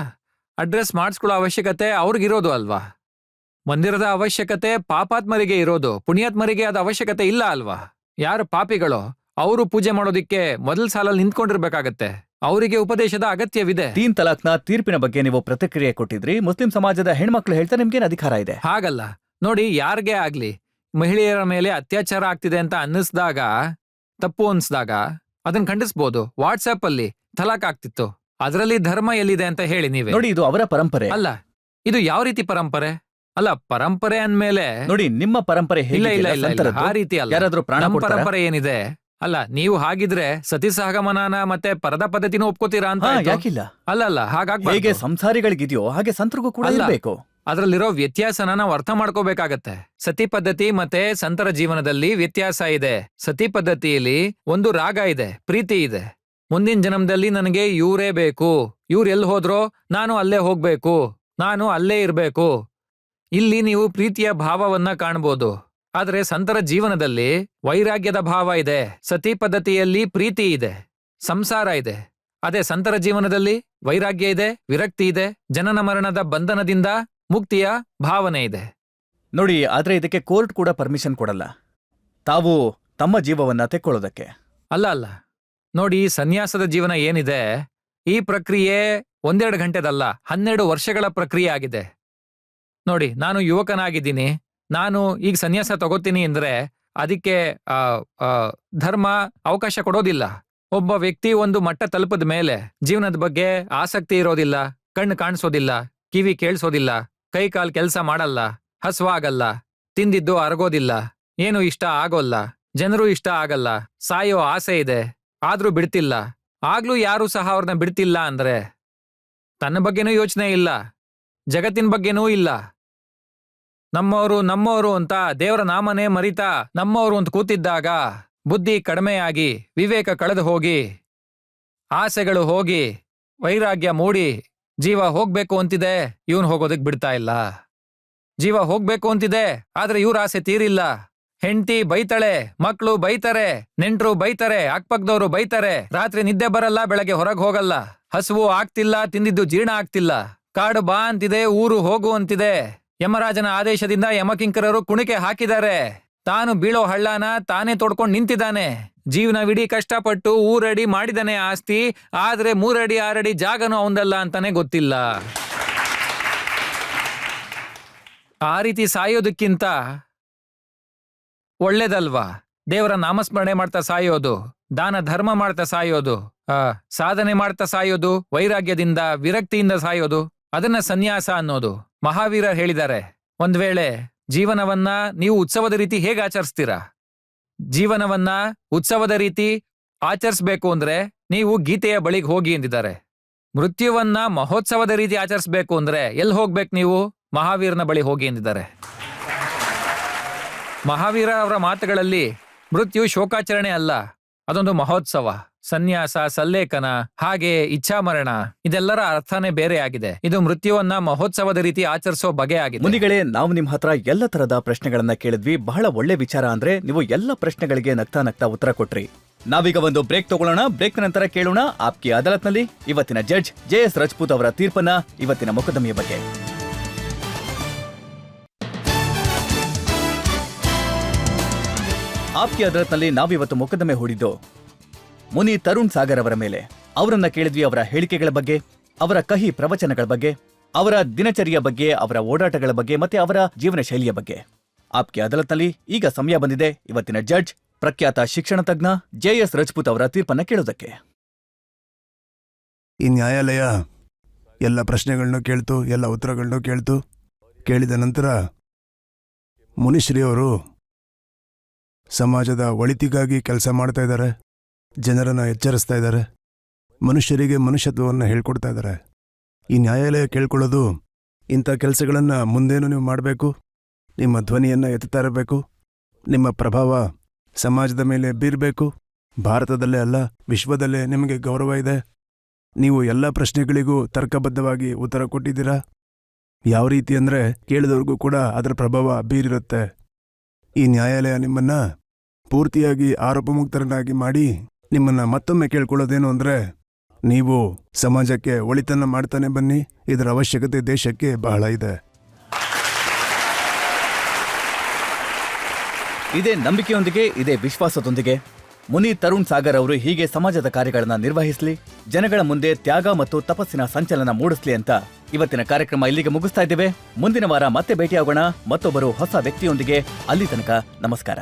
ಅಡ್ರೆಸ್ ಮಾಡಿಸ್ಕೊಳ್ಳೋ ಅವಶ್ಯಕತೆ ಅವ್ರಿಗಿರೋದು ಅಲ್ವಾ? ಮಂದಿರದ ಅವಶ್ಯಕತೆ ಪಾಪಾತ್ಮರಿಗೆ ಇರೋದು, ಪುಣ್ಯಾತ್ಮರಿಗೆ ಅದ ಅವಶ್ಯಕತೆ ಇಲ್ಲ ಅಲ್ವಾ? ಯಾರು ಪಾಪಿಗಳೋ ಅವರು ಪೂಜೆ ಮಾಡೋದಿಕ್ಕೆ ಮೊದಲ ಸಾಲಲ್ಲಿ ನಿಂತ್ಕೊಂಡಿರ್ಬೇಕಾಗತ್ತೆ. ಅವರಿಗೆ ಉಪದೇಶದ ಅಗತ್ಯವಿದೆ. 3 ತಲಾಕ್ನ ತೀರ್ಪಿನ ಬಗ್ಗೆ ನೀವು ಪ್ರತಿಕ್ರಿಯೆ ಕೊಟ್ಟಿದ್ರಿ. ಮುಸ್ಲಿಂ ಸಮಾಜದ ಹೆಣ್ಮಕ್ಳು ಹೇಳ್ತಾರೆ ನಿಮ್ಗೇನು ಅಧಿಕಾರ ಇದೆ? ಹಾಗಲ್ಲ ನೋಡಿ, ಯಾರಿಗೇ ಆಗ್ಲಿ ಮಹಿಳೆಯರ ಮೇಲೆ ಅತ್ಯಾಚಾರ ಆಗ್ತಿದೆ ಅಂತ ಅನ್ನಿಸ್ದಾಗ, ತಪ್ಪು ಅನ್ಸ್ದಾಗ ಅದನ್ನ ಖಂಡಿಸ್ಬೋದು. ವಾಟ್ಸ್ಆಪ್ ಅಲ್ಲಿ ತಲಾಕ್ ಆಗ್ತಿತ್ತು, ಅದರಲ್ಲಿ ಧರ್ಮ ಎಲ್ಲಿದೆ ಅಂತ ಹೇಳಿ ನೀವೇ ನೋಡಿ. ಇದು ಅವರ ಪರಂಪರೆ ಅಲ್ಲ. ಇದು ಯಾವ ರೀತಿ ಪರಂಪರೆ? ಅಲ್ಲ, ಪರಂಪರೆ ಅಂದ್ಮೇಲೆ ನೋಡಿ, ನಿಮ್ಮ ಪರಂಪರೆ ಇಲ್ಲ ಇಲ್ಲ ಹೇಗಿದೆಯಲ್ಲ, ಇಲ್ಲ ಇಲ್ಲ, ಸಂತರದ್ದು. ಆ ರೀತಿ ಅಲ್ಲ. ಯಾರಾದ್ರೂ ಪ್ರಾಣ ನಮ್ಮ ಕೊಡ್ತಾರಾ? ಪರಂಪರೆ ಏನಿದೆ ಅಲ್ಲ, ನೀವು ಹಾಗಿದ್ರೆ ಸತಿ ಸಹಗಮನನ ಮತ್ತೆ ಪರದ ಪದ್ಧತಿನೂ ಒಪ್ಕೋತೀರಾ ಅಂತ ಹಾ, ಆಯ್ತು. ಯಾಕಿಲ್ಲ? ಅಲ್ಲ ಅಲ್ಲ, ಹೇಗೆ ಹಾಗಾಗ್ಬಾರ್ದು. ಸಂಸಾರಿಗಳಿಗಿದೆಯೋ ಹಾಗೆ ಸಂತರಿಗೂ ಕೂಡ ಅಲ್ಲ. ಇರಬೇಕು. ಅದ್ರಲ್ಲಿರೋ ವ್ಯತ್ಯಾಸನ ನಾವು ಅರ್ಥ ಮಾಡ್ಕೋಬೇಕಾಗತ್ತೆ. ಸತಿ ಪದ್ಧತಿ ಮತ್ತೆ ಸಂತರ ಜೀವನದಲ್ಲಿ ವ್ಯತ್ಯಾಸ ಇದೆ. ಸತಿ ಪದ್ಧತಿಯಲ್ಲಿ ಒಂದು ರಾಗ ಇದೆ, ಪ್ರೀತಿ ಇದೆ. ಮುಂದಿನ ಜನ್ಮದಲ್ಲಿ ನನಗೆ ಇವ್ರೇ ಬೇಕು, ಇವ್ರು ಎಲ್ಲಿ ಹೋದ್ರೋ ನಾನು ಅಲ್ಲೇ ಹೋಗ್ಬೇಕು, ನಾನು ಅಲ್ಲೇ ಇರ್ಬೇಕು. ಇಲ್ಲಿ ನೀವು ಪ್ರೀತಿಯ ಭಾವವನ್ನ ಕಾಣ್ಬೋದು. ಆದ್ರೆ ಸಂತರ ಜೀವನದಲ್ಲಿ ವೈರಾಗ್ಯದ ಭಾವ ಇದೆ. ಸತಿ ಪದ್ಧತಿಯಲ್ಲಿ ಪ್ರೀತಿ ಇದೆ, ಸಂಸಾರ ಇದೆ. ಅದೇ ಸಂತರ ಜೀವನದಲ್ಲಿ ವೈರಾಗ್ಯ ಇದೆ, ವಿರಕ್ತಿ ಇದೆ, ಜನನ ಮರಣದ ಬಂಧನದಿಂದ ಮುಕ್ತಿಯ ಭಾವನೆ ಇದೆ. ನೋಡಿ, ಆದ್ರೆ ಇದಕ್ಕೆ ಕೋರ್ಟ್ ಕೂಡ ಪರ್ಮಿಷನ್ ಕೊಡಲ್ಲ, ತಾವು ತಮ್ಮ ಜೀವವನ್ನ ತೆಕ್ಕೊಳ್ಳೋದಕ್ಕೆ. ಅಲ್ಲ ಅಲ್ಲ, ನೋಡಿ, ಸನ್ಯಾಸದ ಜೀವನ ಏನಿದೆ, ಈ ಪ್ರಕ್ರಿಯೆ 1-2 ಗಂಟೆದಲ್ಲ, 12 ವರ್ಷಗಳ ಪ್ರಕ್ರಿಯೆ ಆಗಿದೆ. ನೋಡಿ, ನಾನು ಯುವಕನಾಗಿದ್ದೀನಿ, ನಾನು ಈಗ ಸನ್ಯಾಸ ತಗೋತೀನಿ ಅಂದ್ರೆ ಅದಕ್ಕೆ ಧರ್ಮ ಅವಕಾಶ ಕೊಡೋದಿಲ್ಲ. ಒಬ್ಬ ವ್ಯಕ್ತಿ ಒಂದು ಮಟ್ಟ ತಲುಪದ ಮೇಲೆ ಜೀವನದ ಬಗ್ಗೆ ಆಸಕ್ತಿ ಇರೋದಿಲ್ಲ, ಕಣ್ಣು ಕಾಣಿಸೋದಿಲ್ಲ, ಕಿವಿ ಕೇಳಿಸೋದಿಲ್ಲ, ಕೈ ಕಾಲ್ ಕೆಲಸ ಮಾಡಲ್ಲ, ಹಸ್ವಾಗಲ್ಲ, ತಿಂದಿದ್ದು ಅರಗೋದಿಲ್ಲ, ಏನು ಇಷ್ಟ ಆಗೋಲ್ಲ, ಜನರು ಇಷ್ಟ ಆಗಲ್ಲ, ಸಾಯೋ ಆಸೆ ಇದೆ, ಆದ್ರೂ ಬಿಡ್ತಿಲ್ಲ. ಆಗ್ಲೂ ಯಾರೂ ಸಹ ಅವ್ರನ್ನ ಬಿಡ್ತಿಲ್ಲ ಅಂದ್ರೆ ತನ್ನ ಬಗ್ಗೆನೂ ಯೋಚನೆ ಇಲ್ಲ, ಜಗತ್ತಿನ ಬಗ್ಗೆನೂ ಇಲ್ಲ. ನಮ್ಮವರು ಅಂತ ದೇವರ ನಾಮನೇ ಮರಿತಾ ನಮ್ಮವರು ಅಂತ ಕೂತಿದ್ದಾಗ ಬುದ್ಧಿ ಕಡಿಮೆಯಾಗಿ, ವಿವೇಕ ಕಳೆದು ಹೋಗಿ, ಆಸೆಗಳು ಹೋಗಿ, ವೈರಾಗ್ಯ ಮೂಡಿ, ಜೀವ ಹೋಗ್ಬೇಕು ಅಂತಿದೆ, ಇವನ್ ಹೋಗೋದಕ್ ಬಿಡ್ತಾ ಇಲ್ಲ. ಜೀವ ಹೋಗ್ಬೇಕು ಅಂತಿದೆ, ಆದ್ರೆ ಇವ್ರ ಆಸೆ ತೀರಿಲ್ಲ. ಹೆಂಡತಿ ಬೈತಾಳೆ, ಮಕ್ಳು ಬೈತಾರೆ, ನೆಂಟ್ರು ಬೈತಾರೆ, ಅಕ್ಕಪಕ್ಕದವ್ರು ಬೈತಾರೆ, ರಾತ್ರಿ ನಿದ್ದೆ ಬರಲ್ಲ, ಬೆಳಗ್ಗೆ ಹೊರಗೆ ಹೋಗಲ್ಲ, ಹಸುವು ಆಗ್ತಿಲ್ಲ, ತಿಂದಿದ್ದು ಜೀರ್ಣ ಆಗ್ತಿಲ್ಲ, ಕಾಡು ಬಾ ಅಂತಿದೆ, ಊರು ಹೋಗು ಅಂತಿದೆ. ಯಮರಾಜನ ಆದೇಶದಿಂದ ಯಮಕಿಂಕರರು ಕುಣಿಕೆ ಹಾಕಿದ್ದಾರೆ. ತಾನು ಬೀಳೋ ಹಳ್ಳನ ತಾನೇ ತೋಡ್ಕೊಂಡು ನಿಂತಿದ್ದಾನೆ. ಜೀವನವಿಡೀ ಕಷ್ಟಪಟ್ಟು ಊರಡಿ ಮಾಡಿದಾನೆ ಆಸ್ತಿ, ಆದ್ರೆ 3 ಅಡಿ 6 ಅಡಿ ಜಾಗನೂ ಅವಂದಲ್ಲ ಅಂತಾನೆ ಗೊತ್ತಿಲ್ಲ. ಆ ರೀತಿ ಸಾಯೋದಕ್ಕಿಂತ ಒಳ್ಳೇದಲ್ವಾ ದೇವರ ನಾಮಸ್ಮರಣೆ ಮಾಡ್ತಾ ಸಾಯೋದು, ದಾನ ಧರ್ಮ ಮಾಡ್ತಾ ಸಾಯೋದು, ಸಾಧನೆ ಮಾಡ್ತಾ ಸಾಯೋದು, ವೈರಾಗ್ಯದಿಂದ ವಿರಕ್ತಿಯಿಂದ ಸಾಯೋದು, ಅದನ್ನ ಸನ್ಯಾಸ ಅನ್ನೋದು. ಮಹಾವೀರ ಹೇಳಿದ್ದಾರೆ, ಒಂದ್ ವೇಳೆ ಜೀವನವನ್ನ ನೀವು ಉತ್ಸವದ ರೀತಿ ಹೇಗೆ ಆಚರಿಸ್ತೀರಾ? ಜೀವನವನ್ನ ಉತ್ಸವದ ರೀತಿ ಆಚರಿಸ್ಬೇಕು ಅಂದ್ರೆ ನೀವು ಗೀತೆಯ ಬಳಿಗೆ ಹೋಗಿ ಎಂದಿದ್ದಾರೆ. ಮೃತ್ಯುವನ್ನ ಮಹೋತ್ಸವದ ರೀತಿ ಆಚರಿಸ್ಬೇಕು ಅಂದ್ರೆ ಎಲ್ಲಿ ಹೋಗ್ಬೇಕು ನೀವು? ಮಹಾವೀರನ ಬಳಿ ಹೋಗಿ ಎಂದಿದ್ದಾರೆ. ಮಹಾವೀರ ಅವರ ಮಾತುಗಳಲ್ಲಿ ಮೃತ್ಯು ಶೋಕಾಚರಣೆ ಅಲ್ಲ, ಅದೊಂದು ಮಹೋತ್ಸವ. ಸನ್ಯಾಸ, ಸಲ್ಲೇಖನ, ಹಾಗೆ ಇಚ್ಛಾಮರಣ, ಇದೆಲ್ಲರ ಅರ್ಥನೇ ಬೇರೆ ಆಗಿದೆ. ಇದು ಮೃತ್ಯುವನ್ನ ಮಹೋತ್ಸವದ ರೀತಿ ಆಚರಿಸೋ ಬಗೆ ಆಗಿದೆ. ಮುನಿಗಳೇ, ನಾವು ನಿಮ್ ಹತ್ರ ಎಲ್ಲ ತರದ ಪ್ರಶ್ನೆಗಳನ್ನ ಕೇಳಿದ್ವಿ. ಬಹಳ ಒಳ್ಳೆ ವಿಚಾರ. ಅಂದ್ರೆ ನೀವು ಎಲ್ಲ ಪ್ರಶ್ನೆಗಳಿಗೆ ನಗ್ತಾ ನಗ್ತಾ ಉತ್ತರ ಕೊಟ್ರಿ. ನಾವೀಗ ಒಂದು ಬ್ರೇಕ್ ತಗೊಳ್ಳೋಣ. ಬ್ರೇಕ್ ನಂತರ ಕೇಳೋಣ ಆಪ್ಕಿ ಅದಾಲತ್ನಲ್ಲಿ ಇವತ್ತಿನ ಜಡ್ಜ್ JS ರಜಪೂತ್ ಅವರ ತೀರ್ಪನ್ನ, ಇವತ್ತಿನ ಮೊಕದ್ದಮೆಯ ಬಗ್ಗೆ. ಆಪ್ಕಿ ಅದಾಲತ್ನಲ್ಲಿ ನಾವಿವತ್ತು ಮೊಕದ್ದಮೆ ಹೂಡಿದ್ದು ಮುನಿ ತರುಣ್ ಸಾಗರ್ ಅವರ ಮೇಲೆ. ಅವರನ್ನ ಕೇಳಿದ್ವಿ ಅವರ ಹೇಳಿಕೆಗಳ ಬಗ್ಗೆ, ಅವರ ಕಹಿ ಪ್ರವಚನಗಳ ಬಗ್ಗೆ, ಅವರ ದಿನಚರಿಯ ಬಗ್ಗೆ, ಅವರ ಓಡಾಟಗಳ ಬಗ್ಗೆ, ಮತ್ತೆ ಅವರ ಜೀವನ ಶೈಲಿಯ ಬಗ್ಗೆ. ಆಪ್ಕಿ ಅದಾಲತ್ನಲ್ಲಿ ಈಗ ಸಮಯ ಬಂದಿದೆ ಇವತ್ತಿನ ಜಡ್ಜ್, ಪ್ರಖ್ಯಾತ ಶಿಕ್ಷಣ ತಜ್ಞ JS ರಜಪೂತ್ ಅವರ ತೀರ್ಪನ್ನ ಕೇಳೋದಕ್ಕೆ. ಈ ನ್ಯಾಯಾಲಯ ಎಲ್ಲ ಪ್ರಶ್ನೆಗಳನ್ನು ಕೇಳ್ತು, ಎಲ್ಲ ಉತ್ತರಗಳನ್ನು ಕೇಳ್ತು. ಕೇಳಿದ ನಂತರ ಮುನಿಶ್ರೀಯವರು ಸಮಾಜದ ಒಳಿತಿಗಾಗಿ ಕೆಲಸ ಮಾಡ್ತಾ ಇದ್ದಾರೆ, ಜನರನ್ನು ಎಚ್ಚರಿಸ್ತಾ ಇದ್ದಾರೆ, ಮನುಷ್ಯರಿಗೆ ಮನುಷ್ಯತ್ವವನ್ನು ಹೇಳ್ಕೊಡ್ತಾ ಇದ್ದಾರೆ. ಈ ನ್ಯಾಯಾಲಯ ಕೇಳ್ಕೊಳ್ಳೋದು, ಇಂಥ ಕೆಲಸಗಳನ್ನು ಮುಂದೇನು ನೀವು ಮಾಡಬೇಕು, ನಿಮ್ಮ ಧ್ವನಿಯನ್ನು ಎತ್ತುತ್ತಾ ಇರಬೇಕು, ನಿಮ್ಮ ಪ್ರಭಾವ ಸಮಾಜದ ಮೇಲೆ ಬೀರಬೇಕು. ಭಾರತದಲ್ಲೇ ಅಲ್ಲ, ವಿಶ್ವದಲ್ಲೇ ನಿಮಗೆ ಗೌರವ ಇದೆ. ನೀವು ಎಲ್ಲ ಪ್ರಶ್ನೆಗಳಿಗೂ ತರ್ಕಬದ್ಧವಾಗಿ ಉತ್ತರ ಕೊಟ್ಟಿದ್ದೀರಾ. ಯಾವ ರೀತಿ ಅಂದರೆ ಕೇಳಿದವ್ರಿಗೂ ಕೂಡ ಅದರ ಪ್ರಭಾವ ಬೀರಿರುತ್ತೆ. ಈ ನ್ಯಾಯಾಲಯ ನಿಮ್ಮನ್ನ ಪೂರ್ತಿಯಾಗಿ ಆರೋಪಮುಕ್ತರನ್ನಾಗಿ ಮಾಡಿ ನಿಮ್ಮನ್ನ ಮತ್ತೊಮ್ಮೆ ಕೇಳ್ಕೊಳ್ಳೋದೇನು ಅಂದರೆ, ನೀವು ಸಮಾಜಕ್ಕೆ ಒಳಿತನ್ನ ಮಾಡ್ತಾನೆ ಬನ್ನಿ. ಇದರ ಅವಶ್ಯಕತೆ ದೇಶಕ್ಕೆ ಬಹಳ ಇದೆ. ಇದೇ ನಂಬಿಕೆಯೊಂದಿಗೆ, ಇದೇ ವಿಶ್ವಾಸದೊಂದಿಗೆ ಮುನಿ ತರುಣ್ ಸಾಗರ್ ಅವರು ಹೀಗೆ ಸಮಾಜದ ಕಾರ್ಯಗಳನ್ನ ನಿರ್ವಹಿಸಲಿ, ಜನಗಳ ಮುಂದೆ ತ್ಯಾಗ ಮತ್ತು ತಪಸ್ಸಿನ ಸಂಚಲನ ಮೂಡಿಸ್ಲಿ ಅಂತ ಇವತ್ತಿನ ಕಾರ್ಯಕ್ರಮ ಇಲ್ಲಿಗೆ ಮುಗಿಸ್ತಾ ಇದ್ದೇವೆ. ಮುಂದಿನ ವಾರ ಮತ್ತೆ ಭೇಟಿಯಾಗೋಣ ಮತ್ತೊಬ್ಬರು ಹೊಸ ವ್ಯಕ್ತಿಯೊಂದಿಗೆ. ಅಲ್ಲಿ ತನಕ ನಮಸ್ಕಾರ.